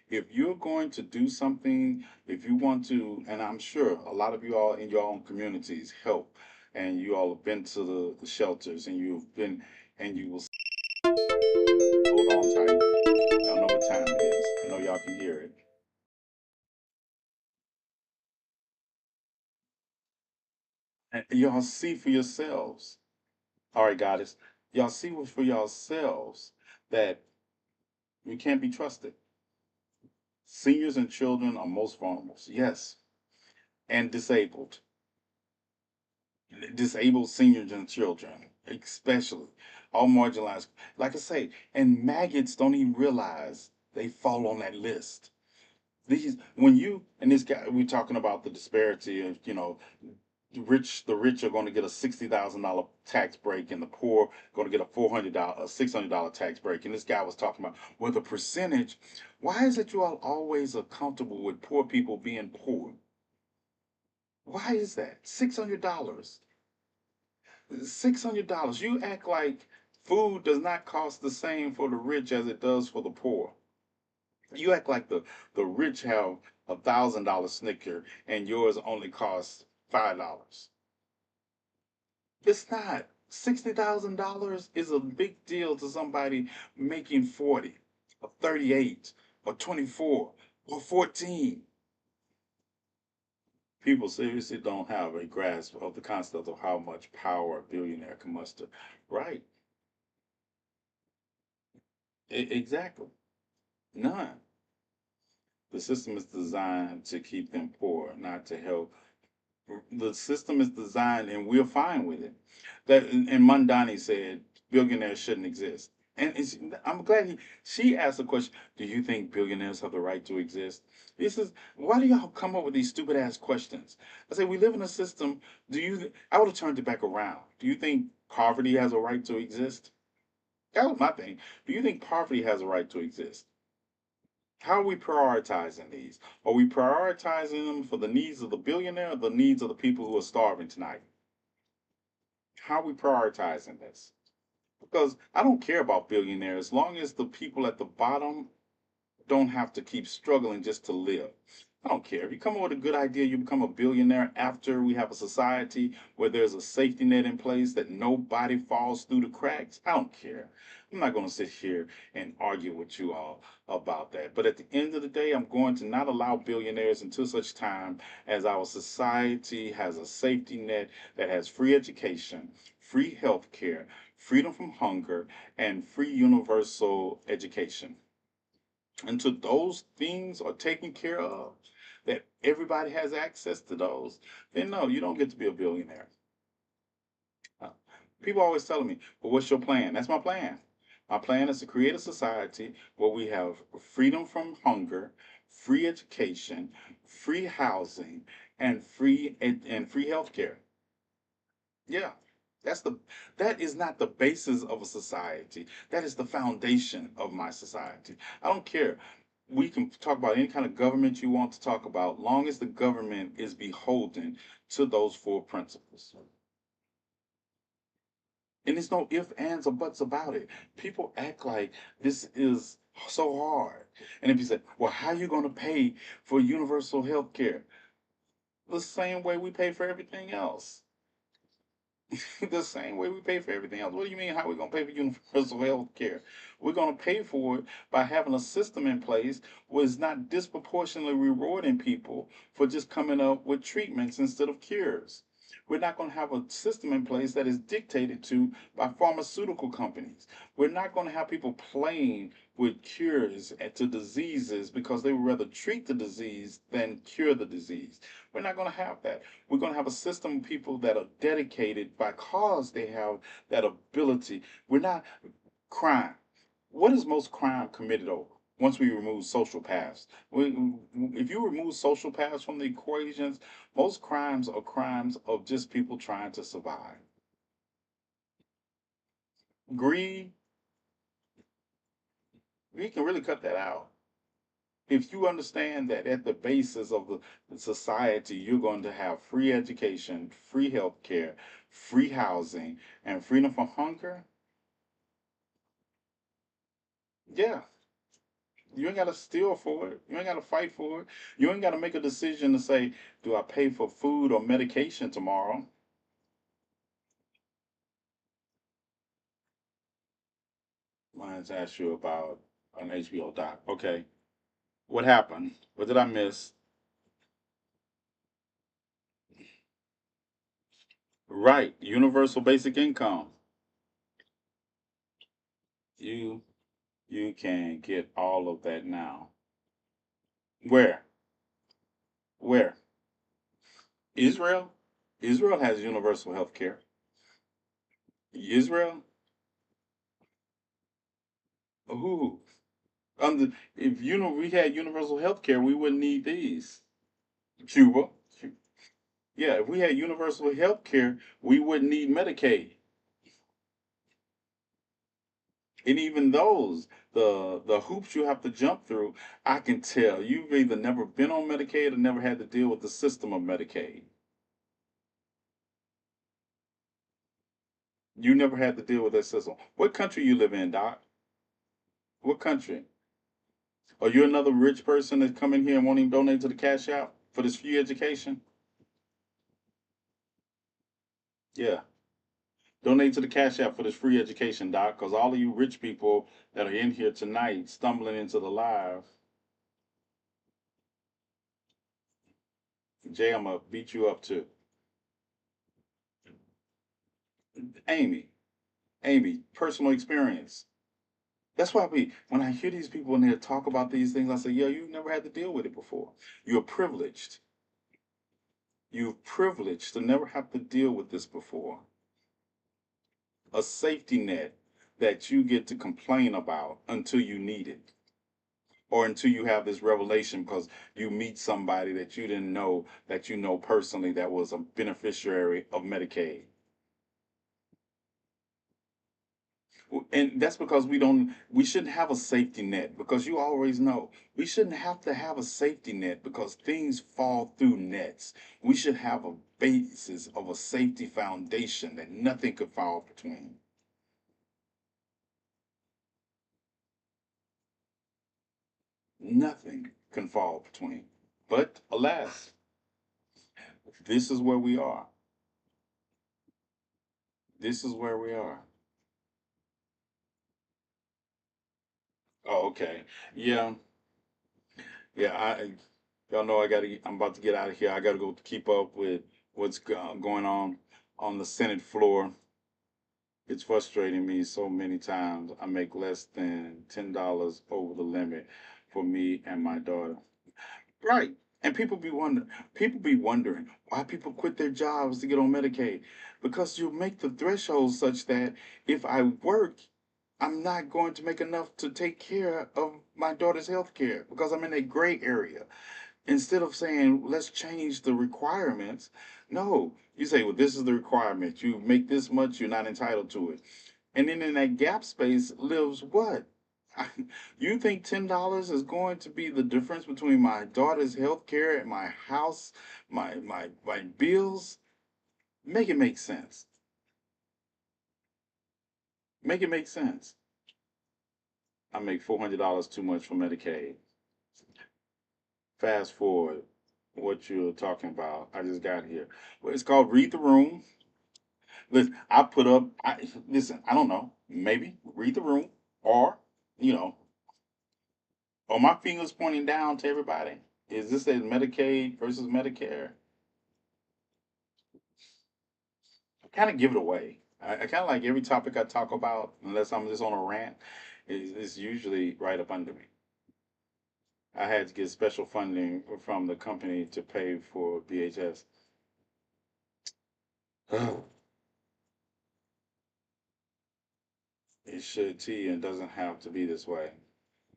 If you're going to do something, if you want to, and I'm sure a lot of you all in your own communities help, and you all have been to the shelters, and you've been, and you will hold on tight. Y'all know what time it is. I know y'all can hear it. And y'all see for yourselves. All right, goddess. Y'all see for yourselves that you can't be trusted. Seniors and children are most vulnerable. Yes, and disabled seniors and children, especially all marginalized. Like I say, and maggots don't even realize they fall on that list. These when you and this guy we're talking about the disparity of the rich are going to get a $60,000 tax break and the poor going to get a $400 a $600 tax break, and this guy was talking about with a percentage. Why is it you all always are comfortable with poor people being poor? Why is that? $600. $600. You act like food does not cost the same for the rich as it does for the poor. You act like the rich have $1,000 Snicker and yours only costs $5. It's not. $60,000 is a big deal to somebody making 40 or 38 or 24 or 14. People seriously don't have a grasp of the concept of how much power a billionaire can muster. Right. Exactly. None. The system is designed to keep them poor, not to help. The system is designed, and we're fine with it. That and Mundani said billionaires shouldn't exist. And I'm glad she asked the question: do you think billionaires have the right to exist? This is why do y'all come up with these stupid ass questions? I say we live in a system. I would have turned it back around. Do you think poverty has a right to exist? That was my thing. Do you think poverty has a right to exist? How are we prioritizing these? Are we prioritizing them for the needs of the billionaire or the needs of the people who are starving tonight? How are we prioritizing this? Because I don't care about billionaires as long as the people at the bottom don't have to keep struggling just to live. I don't care. If you come up with a good idea, you become a billionaire after we have a society where there's a safety net in place that nobody falls through the cracks. I don't care. I'm not going to sit here and argue with you all about that. But at the end of the day, I'm going to not allow billionaires until such time as our society has a safety net that has free education, free health care, freedom from hunger, and free universal education. Until those things are taken care of, that everybody has access to those, then no, you don't get to be a billionaire. Uh, People always telling me, well, what's your plan? That's my plan. My plan is to create a society where we have freedom from hunger, free education, free housing, and free healthcare. Yeah. That's the that is not the basis of a society. That is the foundation of my society. I don't care. We can talk about any kind of government you want to talk about, long as the government is beholden to those four principles. And there's no ifs, ands, or buts about it. People act like this is so hard. And if you say, well, how are you going to pay for universal health care? The same way we pay for everything else. The same way we pay for everything else. What do you mean, how are we going to pay for universal health care? We're going to pay for it by having a system in place where it's not disproportionately rewarding people for just coming up with treatments instead of cures. We're not going to have a system in place that is dictated to by pharmaceutical companies. We're not going to have people playing with cures to diseases because they would rather treat the disease than cure the disease. We're not going to have that. We're going to have a system of people that are dedicated because they have that ability. We're not crime. What is most crime committed over? Once we remove social paths, if you remove social paths from the equations, most crimes are crimes of just people trying to survive. Greed, we can really cut that out. If you understand that at the basis of the society, you're going to have free education, free health care, free housing, and freedom from hunger, yeah, You ain't got to steal for it. You ain't got to fight for it. You ain't got to make a decision to say, do I pay for food or medication tomorrow? Mine's asked you about an HBO doc. Okay. What happened? What did I miss? Right. Universal basic income. You you can get all of that now. Where? Where? Israel? Israel has universal health care. Israel? Who? If we had universal health care, we wouldn't need these. Cuba. Yeah, if we had universal health care, we wouldn't need Medicaid. And even those, the hoops you have to jump through, I can tell you've either never been on Medicaid or never had to deal with the system of Medicaid. You never had to deal with that system. What country you live in, Doc? What country? Are you another rich person that come in here and won't even donate to the cash out for this free education? Yeah. Donate to the cash app for this free education, Doc, because all of you rich people that are in here tonight stumbling into the live, Jay, I'm going to beat you up too. Amy, Amy, personal experience. That's why when I hear these people in here talk about these things, I say, yeah, you've never had to deal with it before. You're privileged. You're privileged to never have to deal with this before. A safety net that you get to complain about until you need it, or until you have this revelation because you meet somebody that you didn't know that you know personally that was a beneficiary of Medicaid. And that's because we shouldn't have a safety net because you always know we shouldn't have to have a safety net because things fall through nets. We should have a basis of a safety foundation that nothing could fall between. Nothing can fall between. But alas, this is where we are. This is where we are. Oh, okay. Yeah, yeah. Y'all know I'm about to get out of here. I got to go keep up with what's going on the Senate floor. It's frustrating me so many times. I make less than $10 over the limit for me and my daughter. Right. And people be wondering why people quit their jobs to get on Medicaid. Because you make the threshold such that if I work, I'm not going to make enough to take care of my daughter's health care because I'm in a gray area. Instead of saying, let's change the requirements, no, you say, well, this is the requirement. You make this much, you're not entitled to it. And then in that gap space lives what? You think $10 is going to be the difference between my daughter's health care and my house, my bills? Make it make sense. Make it make sense. I make $400 too much for Medicaid. Fast forward what you're talking about. I just got here. Well, it's called Read the Room. Listen, listen, I don't know. Maybe read the room or, you know, are my fingers pointing down to everybody? Is this a Medicaid versus Medicare? I kind of give it away. I kind of like every topic I talk about, unless I'm just on a rant, is usually right up under me. I had to get special funding from the company to pay for BHS. It should too, and doesn't have to be this way.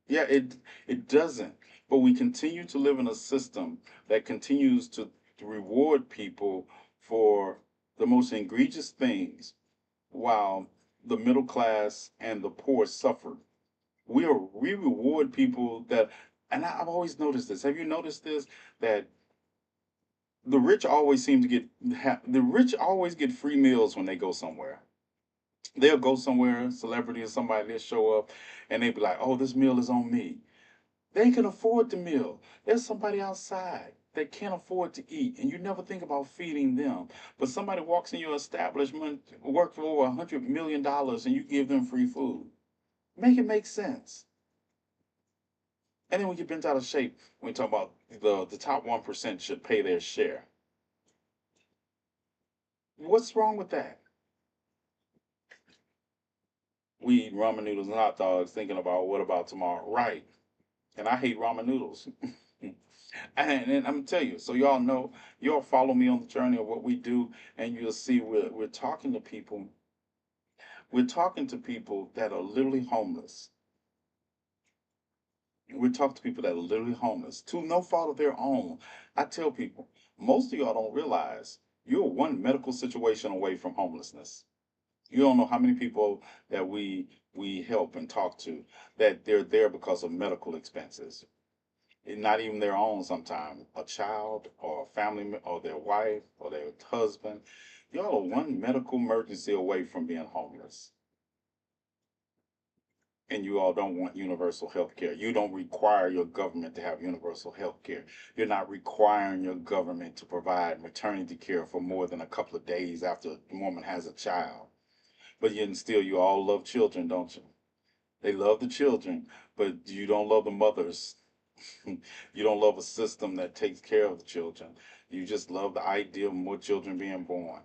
Yeah, it doesn't. But we continue to live in a system that continues to reward people for the most egregious things while the middle class and the poor suffer. We reward people that, and I've always noticed this. Have you noticed this? That the rich always seem to the rich always get free meals when they go somewhere. They'll go somewhere, celebrity or somebody, they'll show up and they'll be like, oh, this meal is on me. They can afford the meal. There's somebody outside that can't afford to eat, and you never think about feeding them. But somebody walks in your establishment, work for over $100 million, and you give them free food. Make it make sense. And then we get bent out of shape when we talk about the top 1% should pay their share. What's wrong with that? We eat ramen noodles and hot dogs thinking about what about tomorrow. Right. And I hate ramen noodles. And I'm tell you, so y'all know, y'all follow me on the journey of what we do, and you'll see we're talking to people. We're talking to people that are literally homeless. We're talking to people that are literally homeless to no fault of their own. I tell people, most of y'all don't realize you're one medical situation away from homelessness. You don't know how many people that we help and talk to that they're there because of medical expenses. And not even their own sometimes. A child or a family or their wife or their husband. Y'all are one medical emergency away from being homeless. And you all don't want universal health care. You don't require your government to have universal health care. You're not requiring your government to provide maternity care for more than a couple of days after the woman has a child. But yet and still, you all love children, don't you? They love the children, but you don't love the mothers. You don't love a system that takes care of the children. You just love the idea of more children being born.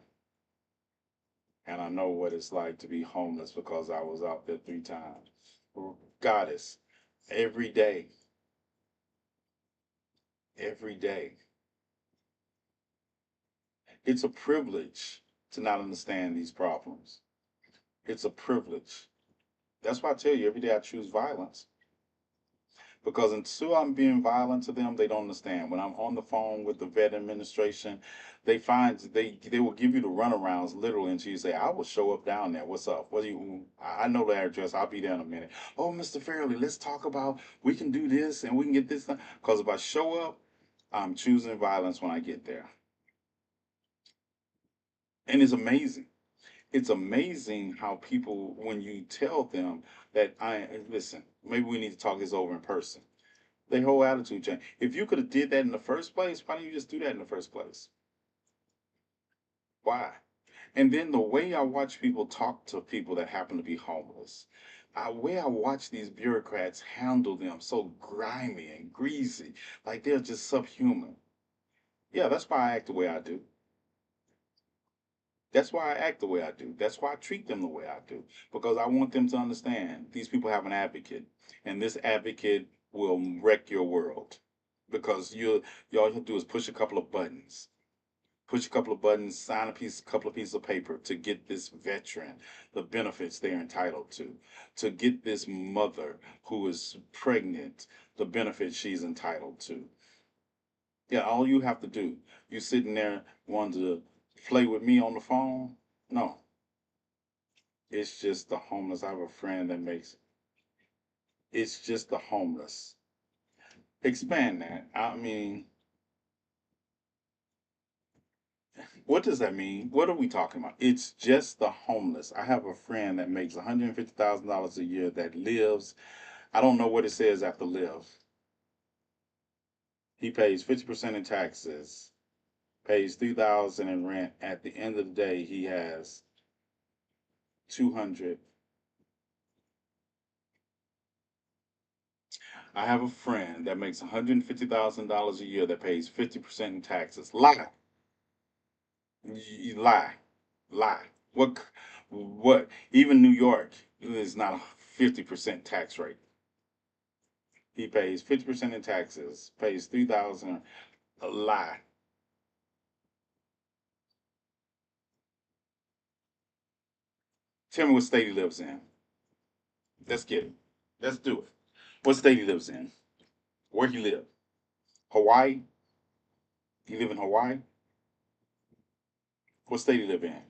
And I know what it's like to be homeless because I was out there 3 times. Goddess, every day, every day. It's a privilege to not understand these problems. It's a privilege. That's why I tell you every day I choose violence. Because until I'm being violent to them, they don't understand. When I'm on the phone with the vet administration, they will give you the runarounds literally until you say, "I will show up down there. What's up? What do you? I know the address. I'll be there in a minute." "Oh, Mr. Fairley, let's talk about we can do this and we can get this done." Because if I show up, I'm choosing violence when I get there, and it's amazing. It's amazing how people, when you tell them that I listen, maybe we need to talk this over in person. Their whole attitude change. If you could have did that in the first place, why didn't you just do that in the first place? Why? And then the way I watch people talk to people that happen to be homeless, way I watch these bureaucrats handle them so grimy and greasy, like they're just subhuman. Yeah, that's why I act the way I do. That's why I act the way I do. That's why I treat them the way I do. Because I want them to understand these people have an advocate, and this advocate will wreck your world. Because all you have to do is push a couple of buttons. Push a couple of buttons, sign couple of pieces of paper to get this veteran the benefits they're entitled to get this mother who is pregnant the benefits she's entitled to. Yeah, all you have to do, you sitting there wanting to play with me on the phone? No, it's just the homeless. I have a friend that makes it's just the homeless. Expand that. I mean, what does that mean? What are we talking about? It's just the homeless. I have a friend that makes $150,000 a year that lives. I don't know what it says after live. He pays 50% in taxes, pays 3,000 in rent. At the end of the day, he has 200. I have a friend that makes $150,000 a year that pays 50% in taxes. Lie. You lie. Lie. What? Even New York is not a 50% tax rate. He pays 50% in taxes, pays 3,000. A lie. Tell me what state he lives in. Let's get it. Let's do it. What state he lives in? Where he live? Hawaii? He live in Hawaii? What state he live in?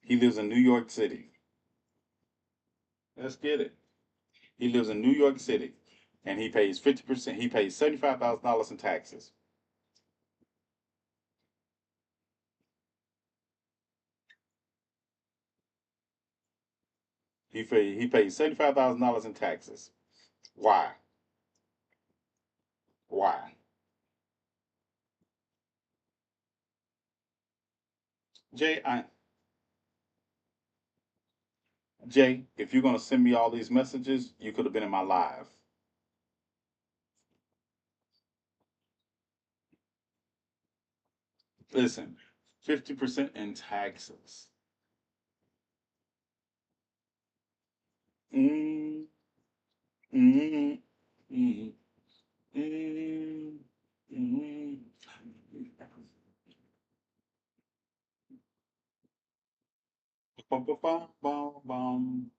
He lives in New York City. Let's get it. He lives in New York City, and he pays 50%. He pays $75,000 in taxes. He paid $75,000 in taxes. Why? Why? Jay, Jay, if you're gonna send me all these messages, you could have been in my live. Listen, 50% in taxes. Mm, mm, mm, mm, mm. Bum, bum, bum, bum, bum.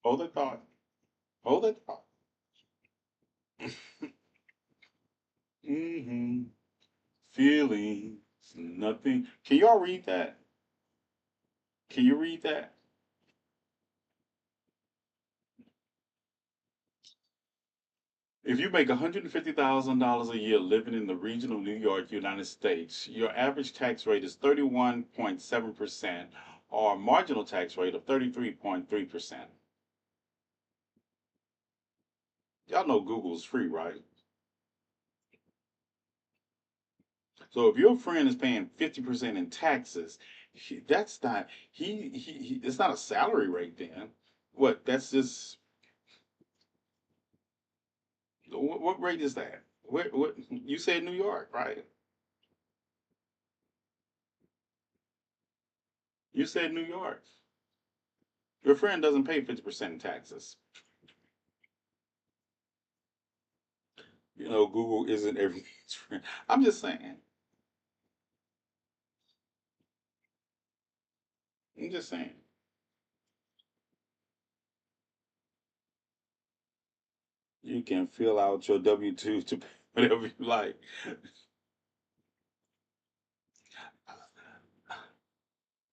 Hold that thought. Hold that thought. hmm Feeling nothing. Can y'all read that? Can you read that? If you make $150,000 a year living in the region of New York, United States, your average tax rate is 31.7% or marginal tax rate of 33.3%. Y'all know Google's free, right? So if your friend is paying 50% in taxes, that's not it's not a salary rate then. What? That's just what rate is that? What you said New York, right? You said New York. Your friend doesn't pay 50% in taxes. Google isn't everything's friend. I'm just saying. I'm just saying. You can fill out your W-2 to pay whatever you like.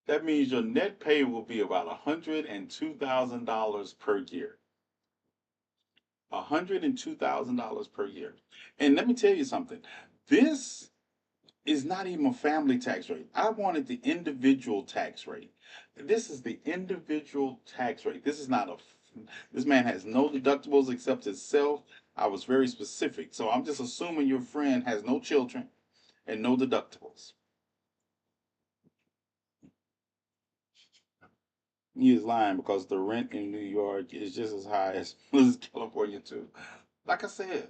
That means your net pay will be about $102,000 per year. $102,000 per year. And let me tell you something. This is not even a family tax rate. I wanted the individual tax rate. This is the individual tax rate. This is not a. This man has no deductibles except himself. I was very specific. So I'm just assuming your friend has no children and no deductibles. He is lying because the rent in New York is just as high as California too. Like I said,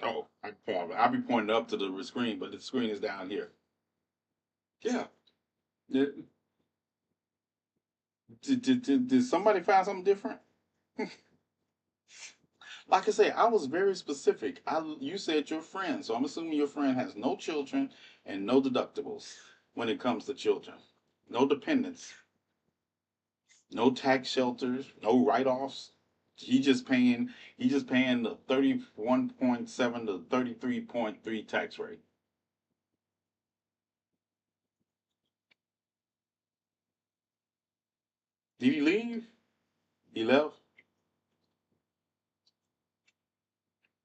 oh, I'll be pointing up to the screen, but the screen is down here. Yeah. Did, did somebody find something different? Like I say, I was very specific. You said your friend, so I'm assuming your friend has no children and no deductibles when it comes to children, no dependents, no tax shelters, no write-offs. He just paying the 31.7 to 33.3 tax rate. Did he leave? He left.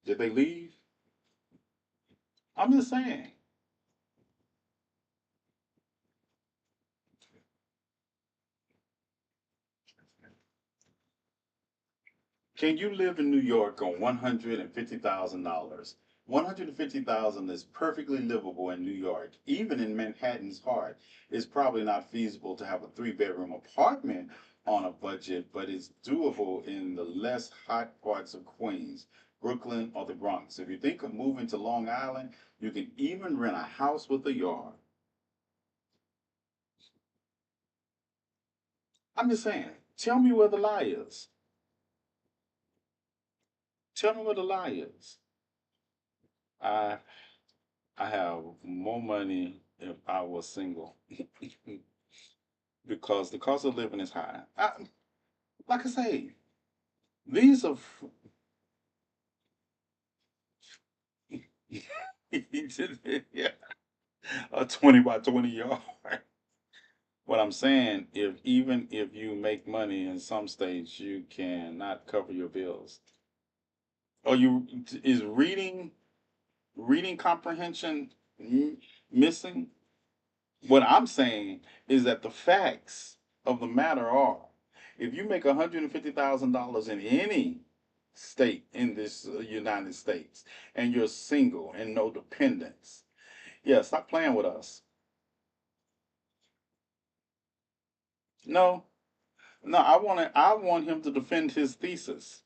Did they leave? I'm just saying. Can you live in New York on $150,000? 150,000 is perfectly livable in New York. Even in Manhattan's heart, it's probably not feasible to have a three-bedroom apartment on a budget, but it's doable in the less hot parts of Queens, Brooklyn, or the Bronx. If you think of moving to Long Island, you can even rent a house with a yard. I'm just saying, tell me where the lie is. Tell me where the lie is. I I have more money. if I was single because the cost of living is high. Like I say, these are yeah, a 20 by 20 yard. What I'm saying, if even if you make money in some states, you cannot cover your bills. Or you is reading comprehension missing? What I'm saying is that the facts of the matter are, if you make $150,000 in any state in this United States, and you're single and no dependents, yeah, stop playing with us. No, no, I want him to defend his thesis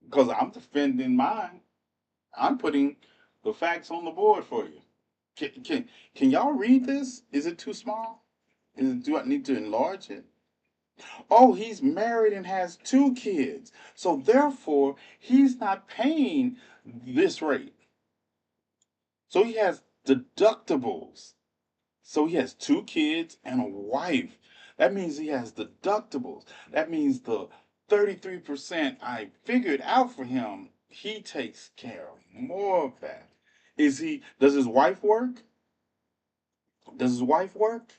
because I'm defending mine. I'm putting the facts on the board for you. Can y'all read this? Is it too small? Do I need to enlarge it? Oh, he's married and has two kids. So therefore, he's not paying this rate. So he has deductibles. So he has two kids and a wife. That means he has deductibles. That means the 33% I figured out for him, he takes care of more of that. Does his wife work? Does his wife work?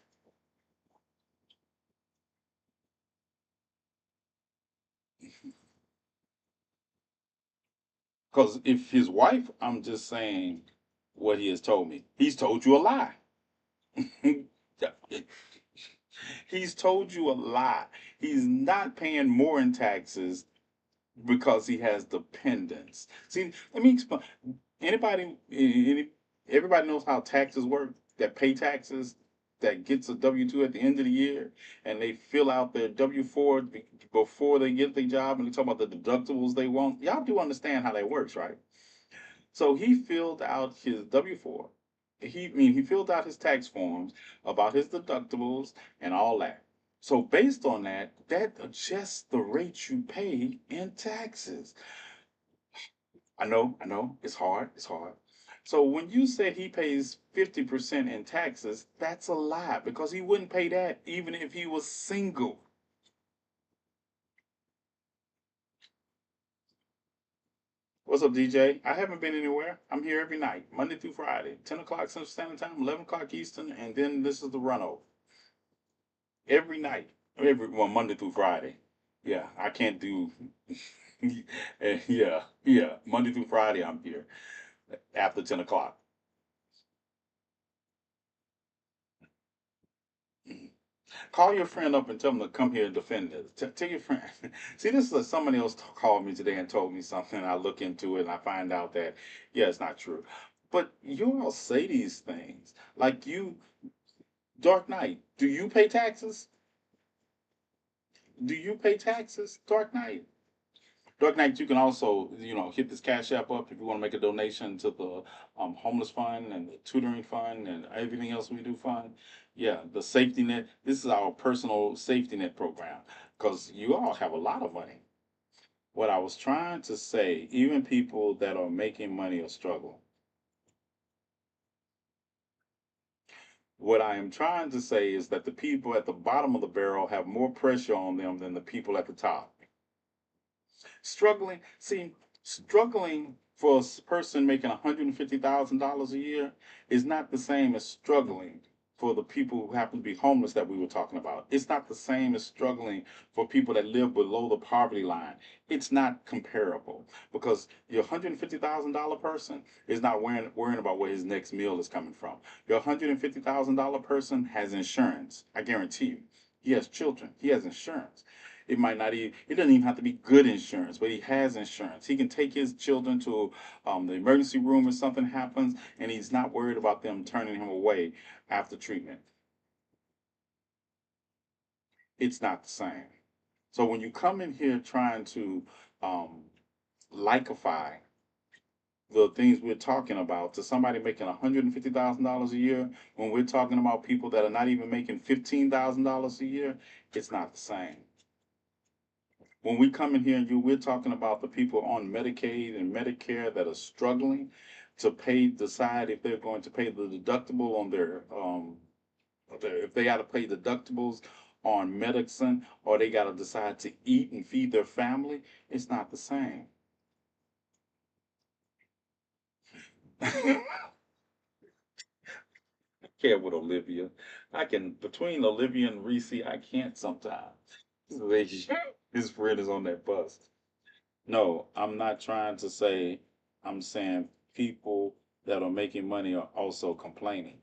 Because if his wife, I'm just saying what he has told me. He's told you a lie. He's told you a lie. He's not paying more in taxes because he has dependents. See, let me explain. Everybody knows how taxes work. That pay taxes, that gets a W-2 at the end of the year, and they fill out their W-4 before they get their job, and they talk about the deductibles they want. Y'all do understand how that works, right? So he filled out his W-4. He filled out his tax forms about his deductibles and all that. So based on that, that adjusts the rate you pay in taxes. I know, it's hard, it's hard. So when you said he pays 50% in taxes, that's a lie because he wouldn't pay that even if he was single. What's up, DJ? I haven't been anywhere. I'm here every night, Monday through Friday, 10 o'clock Central Standard Time, 11 o'clock Eastern, and then this is the run over. Every night, well, Monday through Friday. Yeah, I can't do, yeah, Monday through Friday I'm here after 10 o'clock. Mhm. Call your friend up and tell them to come here and defend this. Tell your friend. See, this is somebody else called me today and told me something. I look into it and I find out that, yeah, it's not true. But you all say these things. Like you, Dark Knight, do you pay taxes? Do you pay taxes, Dark Knight? Dark Knight, you can also, hit this Cash App up if you want to make a donation to the homeless fund and the tutoring fund and everything else we do fund. Yeah, the safety net. This is our personal safety net program because you all have a lot of money. What I was trying to say, even people that are making money are struggling. What I am trying to say is that the people at the bottom of the barrel have more pressure on them than the people at the top. Struggling for a person making $150,000 a year is not the same as struggling for the people who happen to be homeless that we were talking about. It's not the same as struggling for people that live below the poverty line. It's not comparable because your $150,000 person is not worrying about where his next meal is coming from. Your $150,000 person has insurance. I guarantee you. He has children. He has insurance. It might not even, it doesn't even have to be good insurance, but he has insurance. He can take his children to the emergency room if something happens, and he's not worried about them turning him away after treatment. It's not the same. So when you come in here trying to um, likeify the things we're talking about to somebody making $150,000 a year, when we're talking about people that are not even making $15,000 a year, it's not the same. When we come in here and we're talking about the people on Medicaid and Medicare that are struggling, to pay decide if they're going to pay the deductible on if they got to pay deductibles on medicine or they got to decide to eat and feed their family. It's not the same. Care with Olivia. I can between Olivia and Reese, I can't sometimes. His friend is on that bus. No, I'm not trying to say. I'm saying people that are making money are also complaining.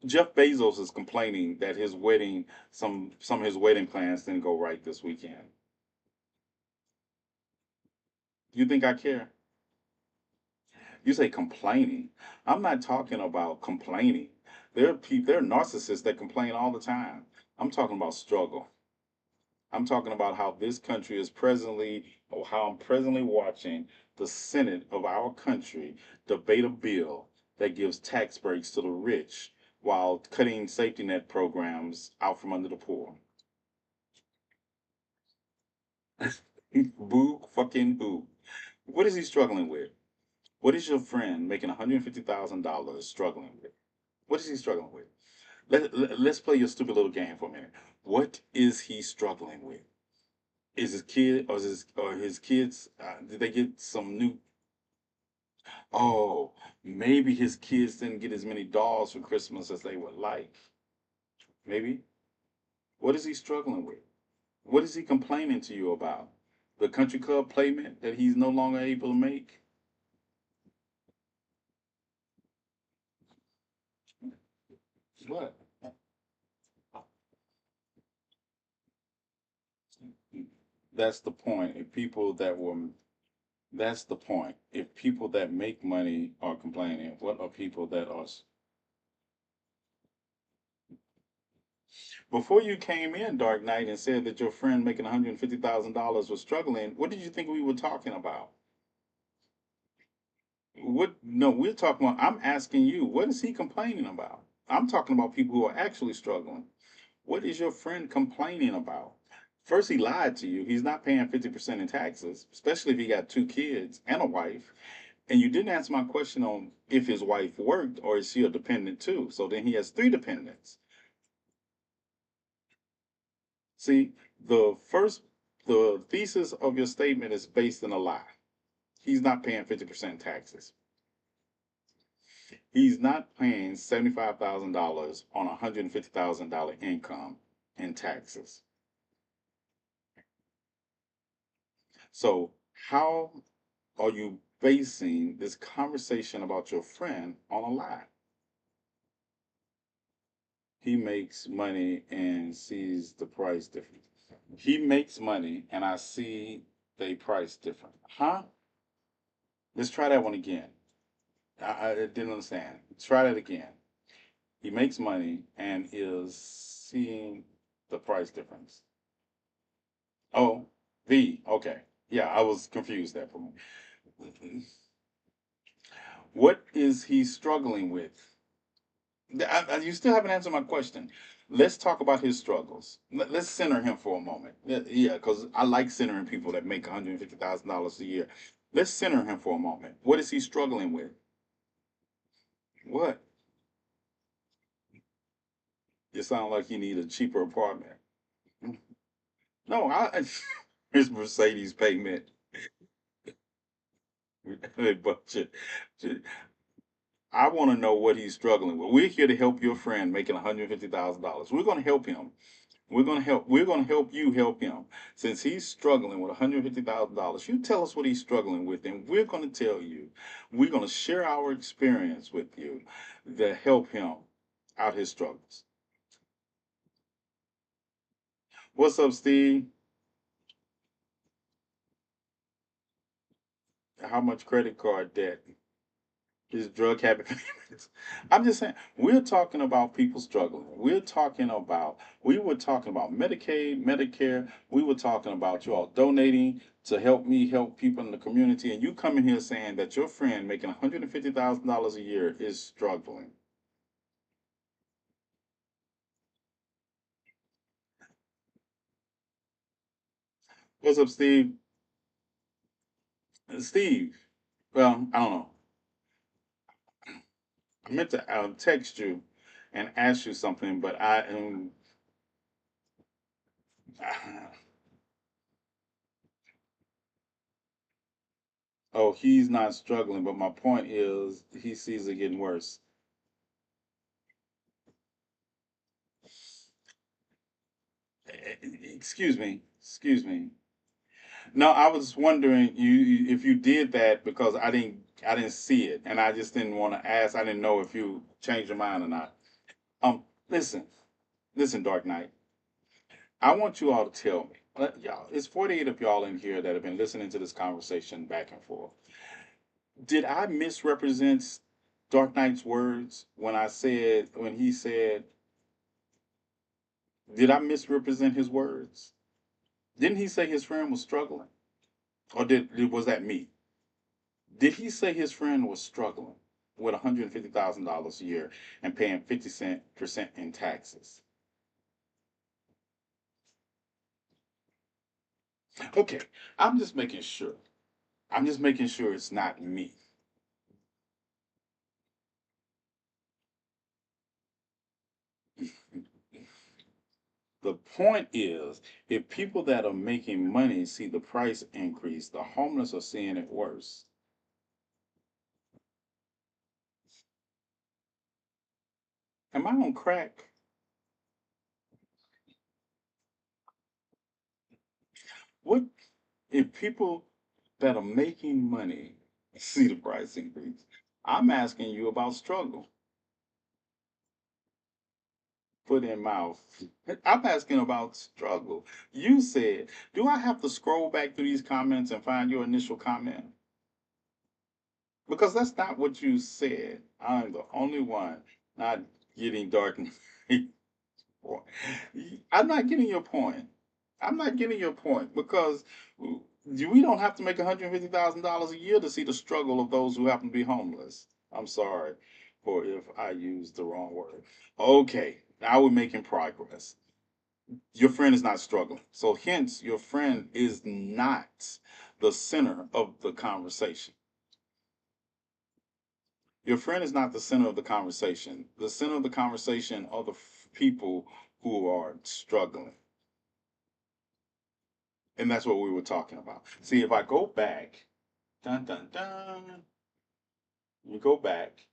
Jeff Bezos is complaining that his wedding, some of his wedding plans didn't go right this weekend. You think I care? You say complaining. I'm not talking about complaining. There are narcissists that complain all the time. I'm talking about struggle. I'm talking about how this country is presently, or how I'm presently watching the Senate of our country debate a bill that gives tax breaks to the rich while cutting safety net programs out from under the poor. Boo fucking boo. What is he struggling with? What is your friend making $150,000 struggling with? What is he struggling with? Let's play your stupid little game for a minute. What is he struggling with? Is his kid or his kids? Did they get some new? Oh, maybe his kids didn't get as many dolls for Christmas as they would like. Maybe. What is he struggling with? What is he complaining to you about? The country club payment that he's no longer able to make? What? That's the point. If people that were That's the point. If people that make money are complaining, what are people that are? Before you came in, Dark Knight, and said that your friend making $150,000 was struggling, what did you think we were talking about? What? No, we're talking about. I'm asking you, what is he complaining about? I'm talking about people who are actually struggling. What is your friend complaining about? First, he lied to you. He's not paying 50% in taxes, especially if he got two kids and a wife. And you didn't answer my question on if his wife worked or is she a dependent too. So then he has three dependents. See, the thesis of your statement is based in a lie. He's not paying 50% taxes. He's not paying $75,000 on a $150,000 income in taxes. So how are you basing this conversation about your friend on a lie? He makes money and sees the price different. He makes money and I see they price different. Huh? Let's try that one again. I didn't understand. Try that again. He makes money and is seeing the price difference. Oh, okay. Yeah, I was confused there for me. What is he struggling with? You still haven't answered my question. Let's talk about his struggles. Let's center him for a moment. Yeah, because I like centering people that make $150,000 a year. Let's center him for a moment. What is he struggling with? What? You sound like you need a cheaper apartment. No, his Mercedes payment. But I want to know what he's struggling with. We're here to help your friend making $150,000. We're going to help him. We're going to help you help him. Since he's struggling with $150,000, you tell us what he's struggling with, and we're going to tell you. We're going to share our experience with you to help him out his struggles. What's up, Steve? How much credit card debt? His drug habit. I'm just saying, we're talking about people struggling. We were talking about Medicaid, Medicare. We were talking about you all donating to help me help people in the community. And you come in here saying that your friend making $150,000 a year is struggling. What's up, Steve? Steve, Well, I don't know. I meant to text you and ask you something, but I am. Oh, he's not struggling, but my point is he sees it getting worse. Excuse me. Excuse me. No, I was wondering if you did that because I didn't see it and I just didn't want to ask. I didn't know if you changed your mind or not. Listen, listen, Dark Knight. I want you all to tell me, y'all. It's 48 of y'all in here that have been listening to this conversation back and forth. Did I misrepresent Dark Knight's words when he said, did I misrepresent his words? Didn't he say his friend was struggling? Or was that me? Did he say his friend was struggling with $150,000 a year and paying 50% in taxes? Okay, I'm just making sure. I'm just making sure it's not me. The point is, if people that are making money see the price increase, the homeless are seeing it worse. Am I on crack? What if people that are making money see the price increase? I'm asking you about struggle. Foot in mouth. I'm asking about struggle. You said, do I have to scroll back through these comments and find your initial comment? Because that's not what you said. I'm the only one not getting dark. I'm not getting your point. I'm not getting your point because we don't have to make $150,000 a year to see the struggle of those who happen to be homeless. I'm sorry for if I used the wrong word. Okay, now we're making progress. Your friend is not struggling. So, hence, your friend is not the center of the conversation. Your friend is not the center of the conversation. The center of the conversation are the people who are struggling. And that's what we were talking about. See, if I go back, dun dun dun, you go back.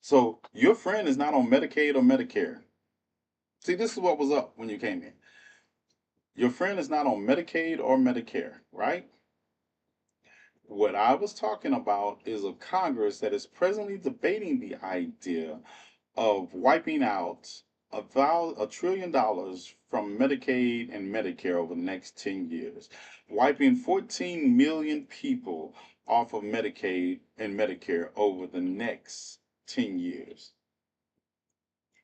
So your friend is not on Medicaid or Medicare. See, this is what was up when you came in. Your friend is not on Medicaid or Medicare, right? What I was talking about is a Congress that is presently debating the idea of wiping out $1 trillion from Medicaid and Medicare over the next 10 years, wiping 14 million people off of Medicaid and Medicare over the next 10 years,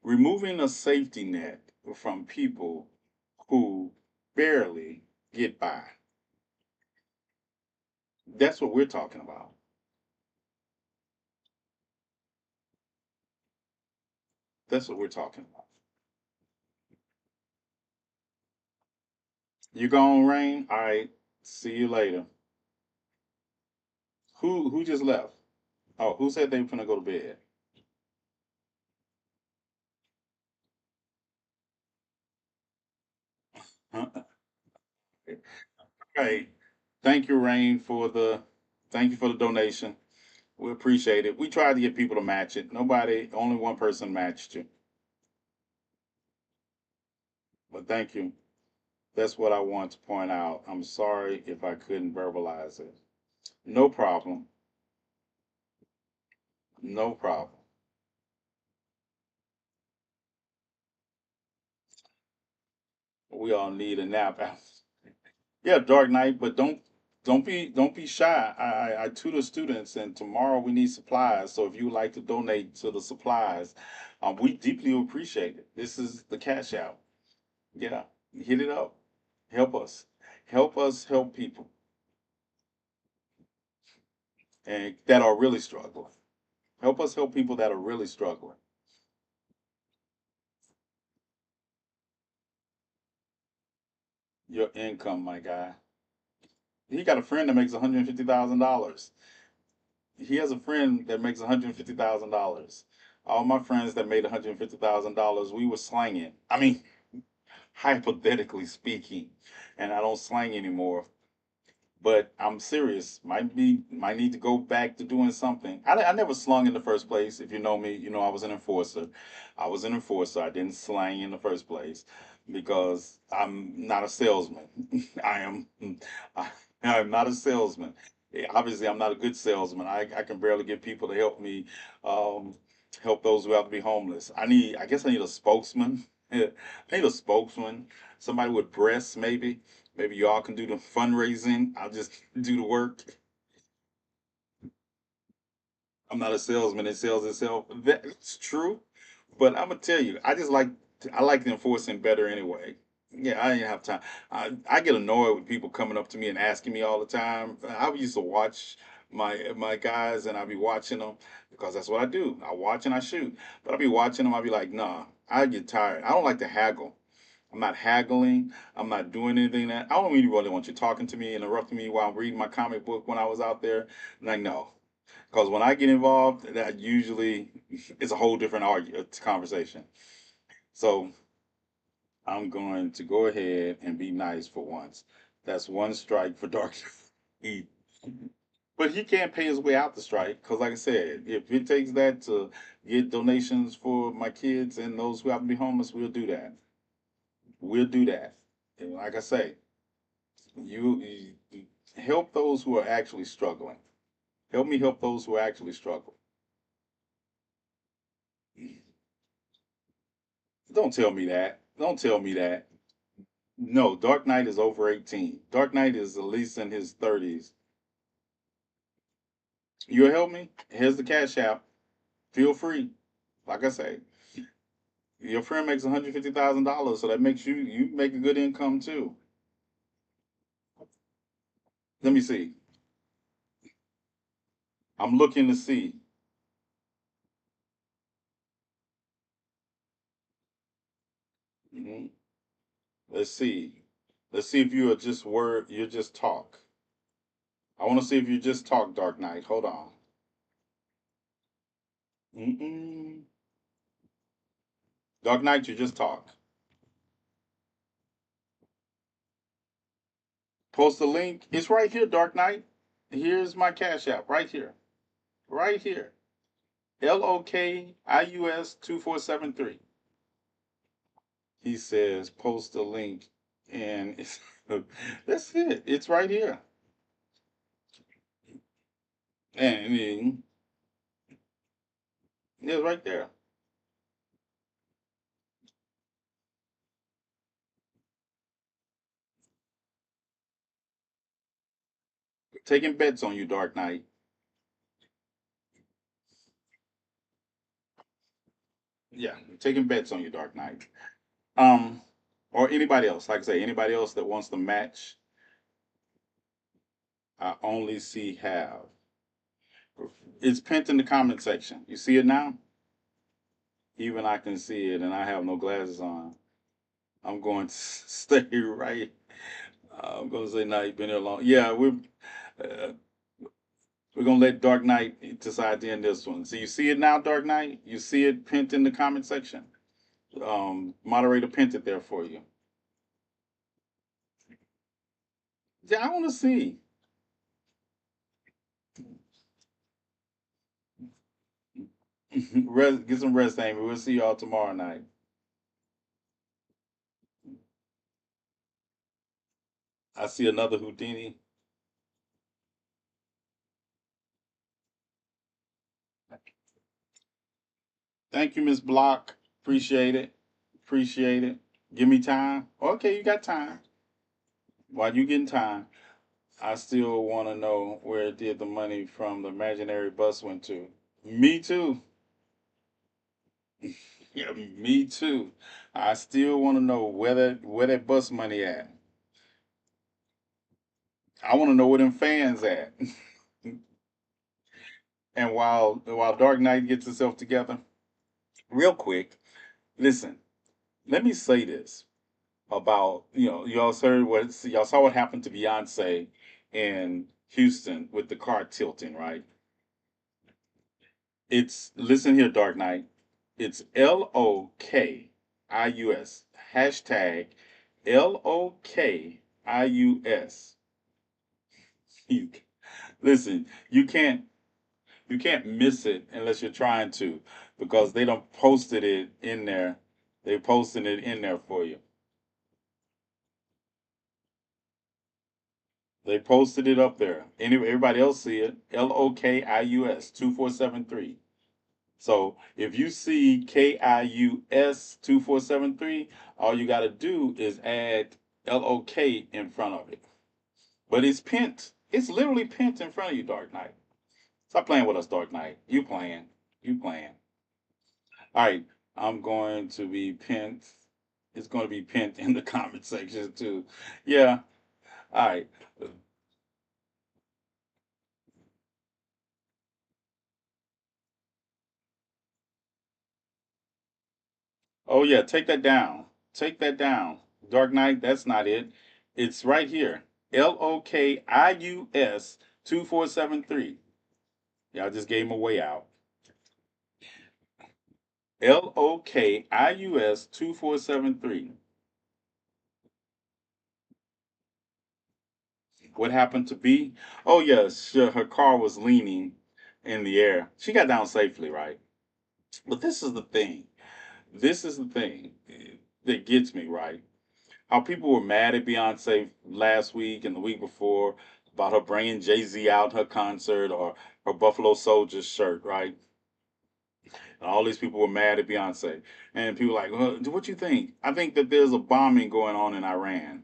removing a safety net from people who barely get by. That's what we're talking about. That's what we're talking about. You gone, Rain? All right. See you later. Who just left? Oh, who said they were gonna go to bed? Huh? Hey, thank you, Rain, thank you for the donation. We appreciate it. We tried to get people to match it. Nobody, only one person matched you. But thank you. That's what I want to point out. I'm sorry if I couldn't verbalize it. No problem. No problem. We all need a nap. Yeah, Dark Knight, but don't be shy. I tutor students, and tomorrow we need supplies. So if you would like to donate to the supplies, we deeply appreciate it. This is the cash out. Yeah, hit it up. Help us. Help us help people and that are really struggling. Help us help people that are really struggling. Your income, my guy. He got a friend that makes $150,000. He has a friend that makes $150,000. All my friends that made $150,000, we were slanging. I mean, hypothetically speaking, and I don't slang anymore. But I'm serious. Might need to go back to doing something. I never slung in the first place. If you know me, you know I was an enforcer. I was an enforcer. I didn't slang in the first place because I'm not a salesman. I am I, I'm not a salesman. Obviously, I'm not a good salesman. I can barely get people to help me um, help those who have to be homeless. I guess I need a spokesman. I need a spokesman. Somebody with breasts, maybe. Maybe y'all can do the fundraising. I'll just do the work. I'm not a salesman that sells itself. That's true. But I'm gonna tell you, I like the enforcing better anyway. Yeah, I didn't have time. I get annoyed with people coming up to me and asking me all the time. I used to watch my guys and I'd be watching them because that's what I do. I watch and I shoot. But I'd be watching them. I'd be like, nah, I get tired. I don't like to haggle. I'm not haggling. I'm not doing anything that I don't really want you talking to me, interrupting me while I'm reading my comic book when I was out there. Like, no. Because when I get involved, that usually is a whole different conversation. So I'm going to go ahead and be nice for once. That's one strike for Dark Knight. But he can't pay his way out the strike because, like I said, if it takes that to get donations for my kids and those who happen to be homeless, we'll do that. We'll do that. And like I say, you help those who are actually struggling. Help me help those who actually struggle. Don't tell me that. Don't tell me that. No, Dark Knight is over 18. Dark Knight is at least in his 30s. You'll help me? Here's the cash app. Feel free. Like I say, your friend makes $150,000, so that makes you make a good income too. Let me see. I'm looking to see. Mhm. Let's see. Let's see if you are just word. You just talk. I want to see if you just talk, Dark Knight. Hold on. Mm-mm. Dark Knight, you just talk. Post the link. It's right here, Dark Knight. Here's my Cash App right here. Right here. LOKIUS 2473. He says post the link and it's that's it. It's right here. And it's right there. Taking bets on you, Dark Knight. Yeah, taking bets on you, Dark Knight. Um, or anybody else, like I say, anybody else that wants to match, I only see have. It's pinned in the comment section. You see it now? Even I can see it, and I have no glasses on. I'm going to stay right. I'm going to say, "Now you've been here long." Yeah, uh, we're gonna let Dark Knight decide to end this one. So you see it now, Dark Knight. You see it pinned in the comment section. Moderator pinned it there for you. Yeah, I want to see. Rest, get some rest, Amy. We'll see y'all tomorrow night. I see another Houdini. Thank you, Miss Block. Appreciate it. Appreciate it. Give me time. Okay, you got time. While you getting time, I still want to know where did the money from the imaginary bus went to. Me too. Yeah, me too. I still want to know where that bus money at. I want to know where them fans at. And while Dark Knight gets itself together, real quick, listen. Let me say this about y'all heard y'all saw what happened to Beyonce in Houston with the car tilting, right? It's listen here, Dark Knight. It's LOKIUS. Hashtag LOKIUS. You listen, you can't miss it unless you're trying to, because they don't posted it in there. They posted it in there for you. They posted it up there. Everybody else see it. LOKIUS 2473. So if you see KIUS 2473, all you got to do is add LOK in front of it. But it's pent. It's literally pent in front of you, Dark Knight. Stop playing with us, Dark Knight. You playing. You playing. All right. I'm going to be pent. It's going to be pent in the comment section too. Yeah. All right. Oh yeah. Take that down. Take that down. Dark Knight. That's not it. It's right here. LOKIUS 2473. Y'all just gave him a way out. LOKIUS 2473. What happened to B? Oh, yes, her car was leaning in the air. She got down safely, right? But this is the thing. This is the thing that gets me, right? How people were mad at Beyonce last week and the week before about her bringing Jay-Z out her concert or her Buffalo Soldiers shirt, right? And all these people were mad at Beyonce. And people were like, well, what you think? I think that there's a bombing going on in Iran.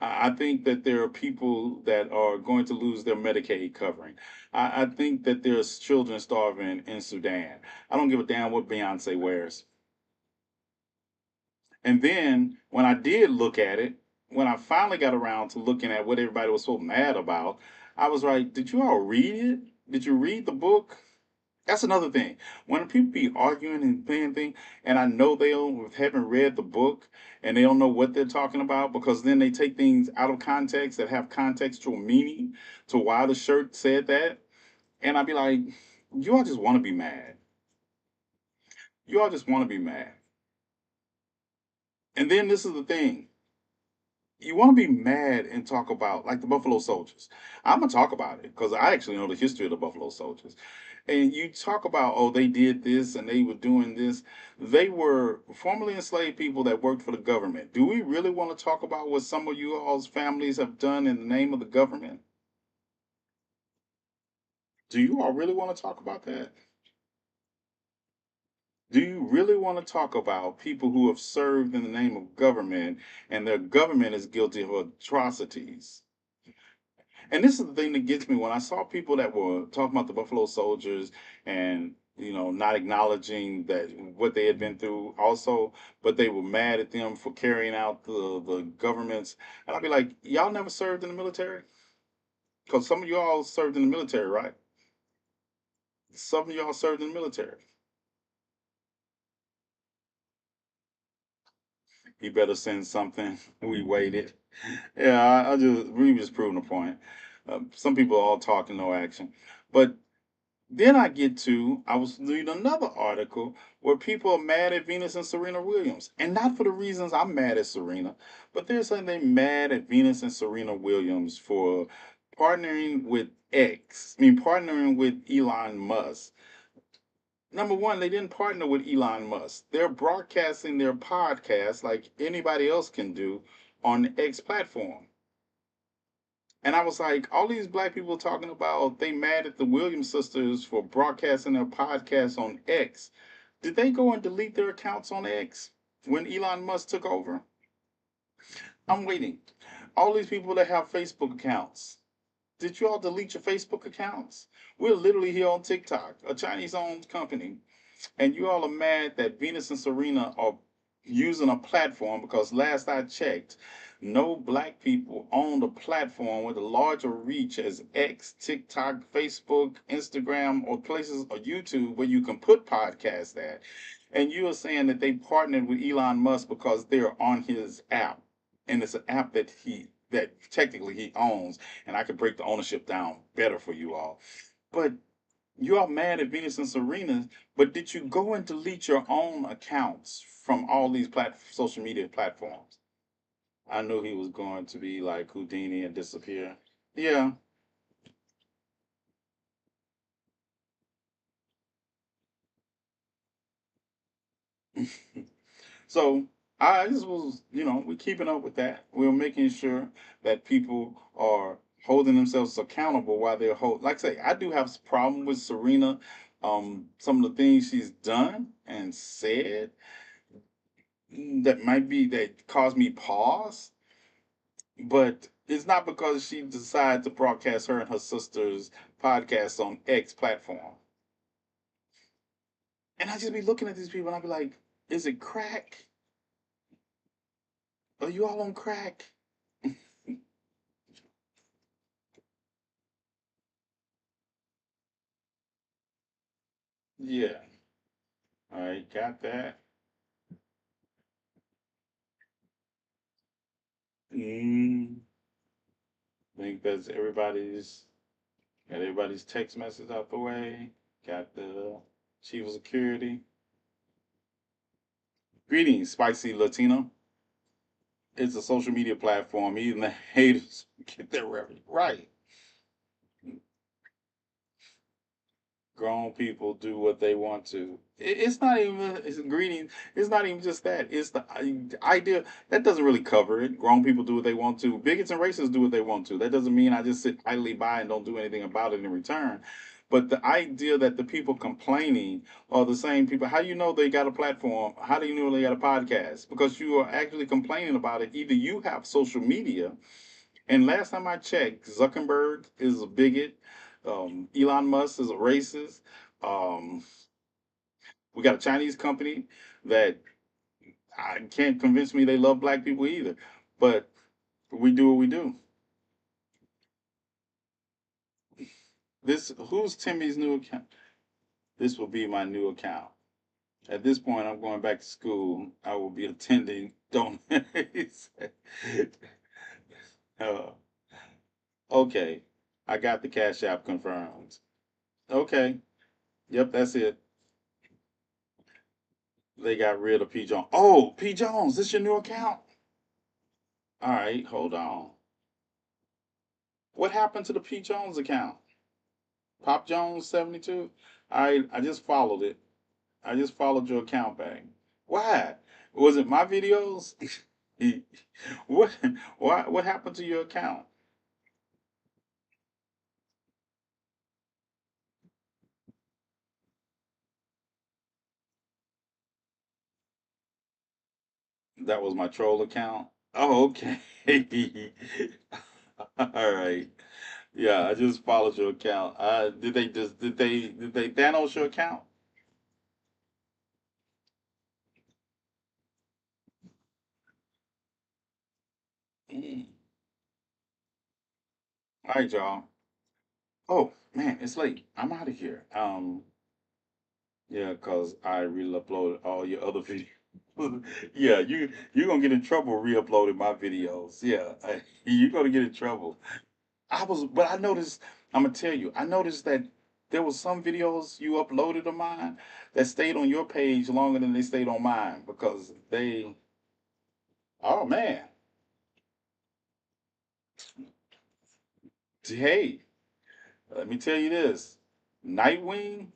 I think that there are people that are going to lose their Medicaid covering. I think that there's children starving in Sudan. I don't give a damn what Beyonce wears. And then when I did look at it, when I finally got around to looking at what everybody was so mad about, I was like, did you all read it? Did you read the book? That's another thing. When people be arguing and saying things, and I know they haven't read the book and they don't know what they're talking about, because then they take things out of context that have contextual meaning to why the shirt said that. And I'd be like, you all just want to be mad. You all just want to be mad. And then this is the thing. You want to be mad and talk about like the Buffalo Soldiers. I'm gonna talk about it because I actually know the history of the Buffalo Soldiers. And you talk about, oh, they did this and they were doing this. They were formerly enslaved people that worked for the government. Do we really want to talk about what some of you all's families have done in the name of the government? Do you all really want to talk about that? Do you really want to talk about people who have served in the name of government and their government is guilty of atrocities? And this is the thing that gets me when I saw people that were talking about the Buffalo Soldiers and not acknowledging that what they had been through also, but they were mad at them for carrying out the governments. And I'd be like, y'all never served in the military? Because some of y'all served in the military, right? Some of y'all served in the military. He better send something. We waited. Yeah, we just proving a point. Some people are all talking, no action. But then I was reading another article where people are mad at Venus and Serena Williams. And not for the reasons I'm mad at Serena, but they're saying they're mad at Venus and Serena Williams for partnering with Elon Musk. Number one, they didn't partner with Elon Musk. They're broadcasting their podcast like anybody else can do on the X platform. And I was like, all these black people talking about they mad at the Williams sisters for broadcasting their podcast on X. Did they go and delete their accounts on X when Elon Musk took over? I'm waiting. All these people that have Facebook accounts, did you all delete your Facebook accounts? We're literally here on TikTok, a Chinese owned company, and you all are mad that Venus and Serena are using a platform because last I checked, no black people owned a platform with a larger reach as X, TikTok, Facebook, Instagram, or places or YouTube where you can put podcasts at. And you are saying that they partnered with Elon Musk because they're on his app. And it's an app that that technically he owns, and I could break the ownership down better for you all. But you are mad at Venus and Serena, but did you go and delete your own accounts from all these social media platforms? I knew he was going to be like Houdini and disappear. Yeah. So I just was, we're keeping up with that. We're making sure that people are holding themselves accountable while they're like I say, I do have a problem with Serena. Some of the things she's done and said that might be that caused me pause, but it's not because she decided to broadcast her and her sister's podcast on X platform. And I just be looking at these people and I be like, is it crack? Are you all on crack? Yeah. All right, got that. Mm, think that's got everybody's text message out the way. Got the chief of security. Greetings, spicy Latino. It's a social media platform. Even the haters get their revenue right. Grown people do what they want to. It's not even it's greeting. It's not even just that. It's the idea that doesn't really cover it. Grown people do what they want to. Bigots and racists do what they want to. That doesn't mean I just sit idly by and don't do anything about it in return. But the idea that the people complaining are the same people. How do you know they got a platform? How do you know they got a podcast? Because you are actually complaining about it. Either you have social media, and last time I checked, Zuckerberg is a bigot. Elon Musk is a racist. Um, we got a Chinese company that I can't convince me they love black people either. But we do what we do. This who's Timmy's new account? This will be my new account. At this point, I'm going back to school. I will be attending donations. uh, okay, I got the Cash App confirmed. Okay, yep, that's it. They got rid of P. Jones. Oh, P. Jones, this your new account? All right, hold on. What happened to the P. Jones account? Pop Jones 72? I just followed it. I just followed your account back. Why? Was it my videos? what what happened to your account? That was my troll account. Oh, okay. All right. Yeah, I just followed your account. Did they Thanos your account? Mm. All right, y'all. Oh man, it's late. I'm out of here. Yeah, cause I re-uploaded all your other videos. Yeah, you're gonna get in trouble re-uploading my videos. Yeah, you're gonna get in trouble. But I noticed. I'm gonna tell you. I noticed that there was some videos you uploaded of mine that stayed on your page longer than they stayed on mine because they. Oh man, hey, let me tell you this. Nightwing,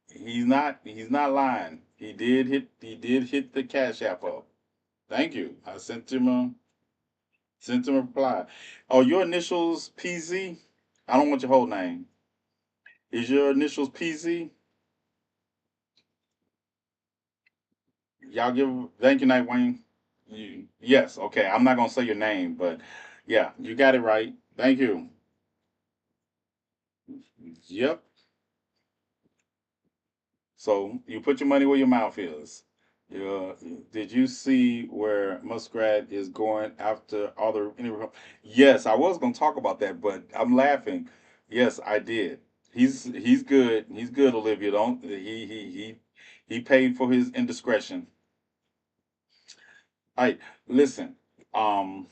he's not lying. He did hit the Cash App up. Thank you. I sent him a reply. Oh, your initials PZ? I don't want your whole name. Is your initials PZ? Y'all give thank you, Nightwing. Yes, okay. I'm not gonna say your name, but yeah, you got it right. Thank you. Yep. So you put your money where your mouth is. Yeah. Did you see where Muskrat is going after other? Yes, I was gonna talk about that, but I'm laughing. Yes, I did. He's good. He's good, Olivia. Don't he paid for his indiscretion. All right, listen. Um,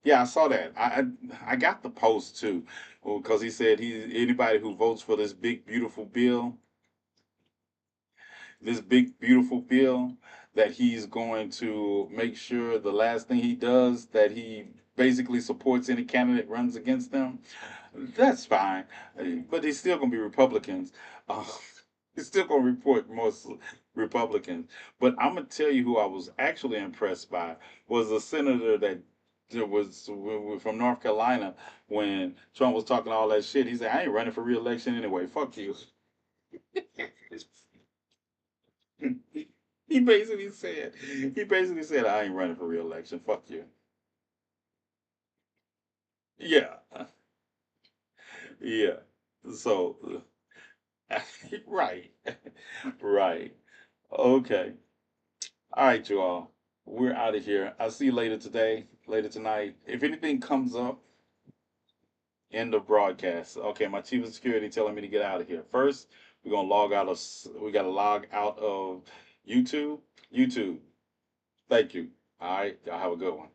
Yeah, I saw that. I got the post too, because he said anybody who votes for this big beautiful bill, that he's going to make sure the last thing he does that he basically supports any candidate runs against them. That's fine, but he's still going to be Republicans. Uh, he's still going to report most Republicans. But I'm gonna tell you who I was actually impressed by was a senator that was from North Carolina when Trump was talking all that shit. He said, "I ain't running for re-election anyway. Fuck you." He basically said, "I ain't running for re-election. Fuck you." Yeah, yeah. So, right, right. Okay. All right, you all. We're out of here. I'll see you later today, later tonight. If anything comes up, end of broadcast. Okay, my chief of security telling me to get out of here. First, we're gonna log out of. We gotta log out of YouTube. YouTube. Thank you. All right, y'all have a good one.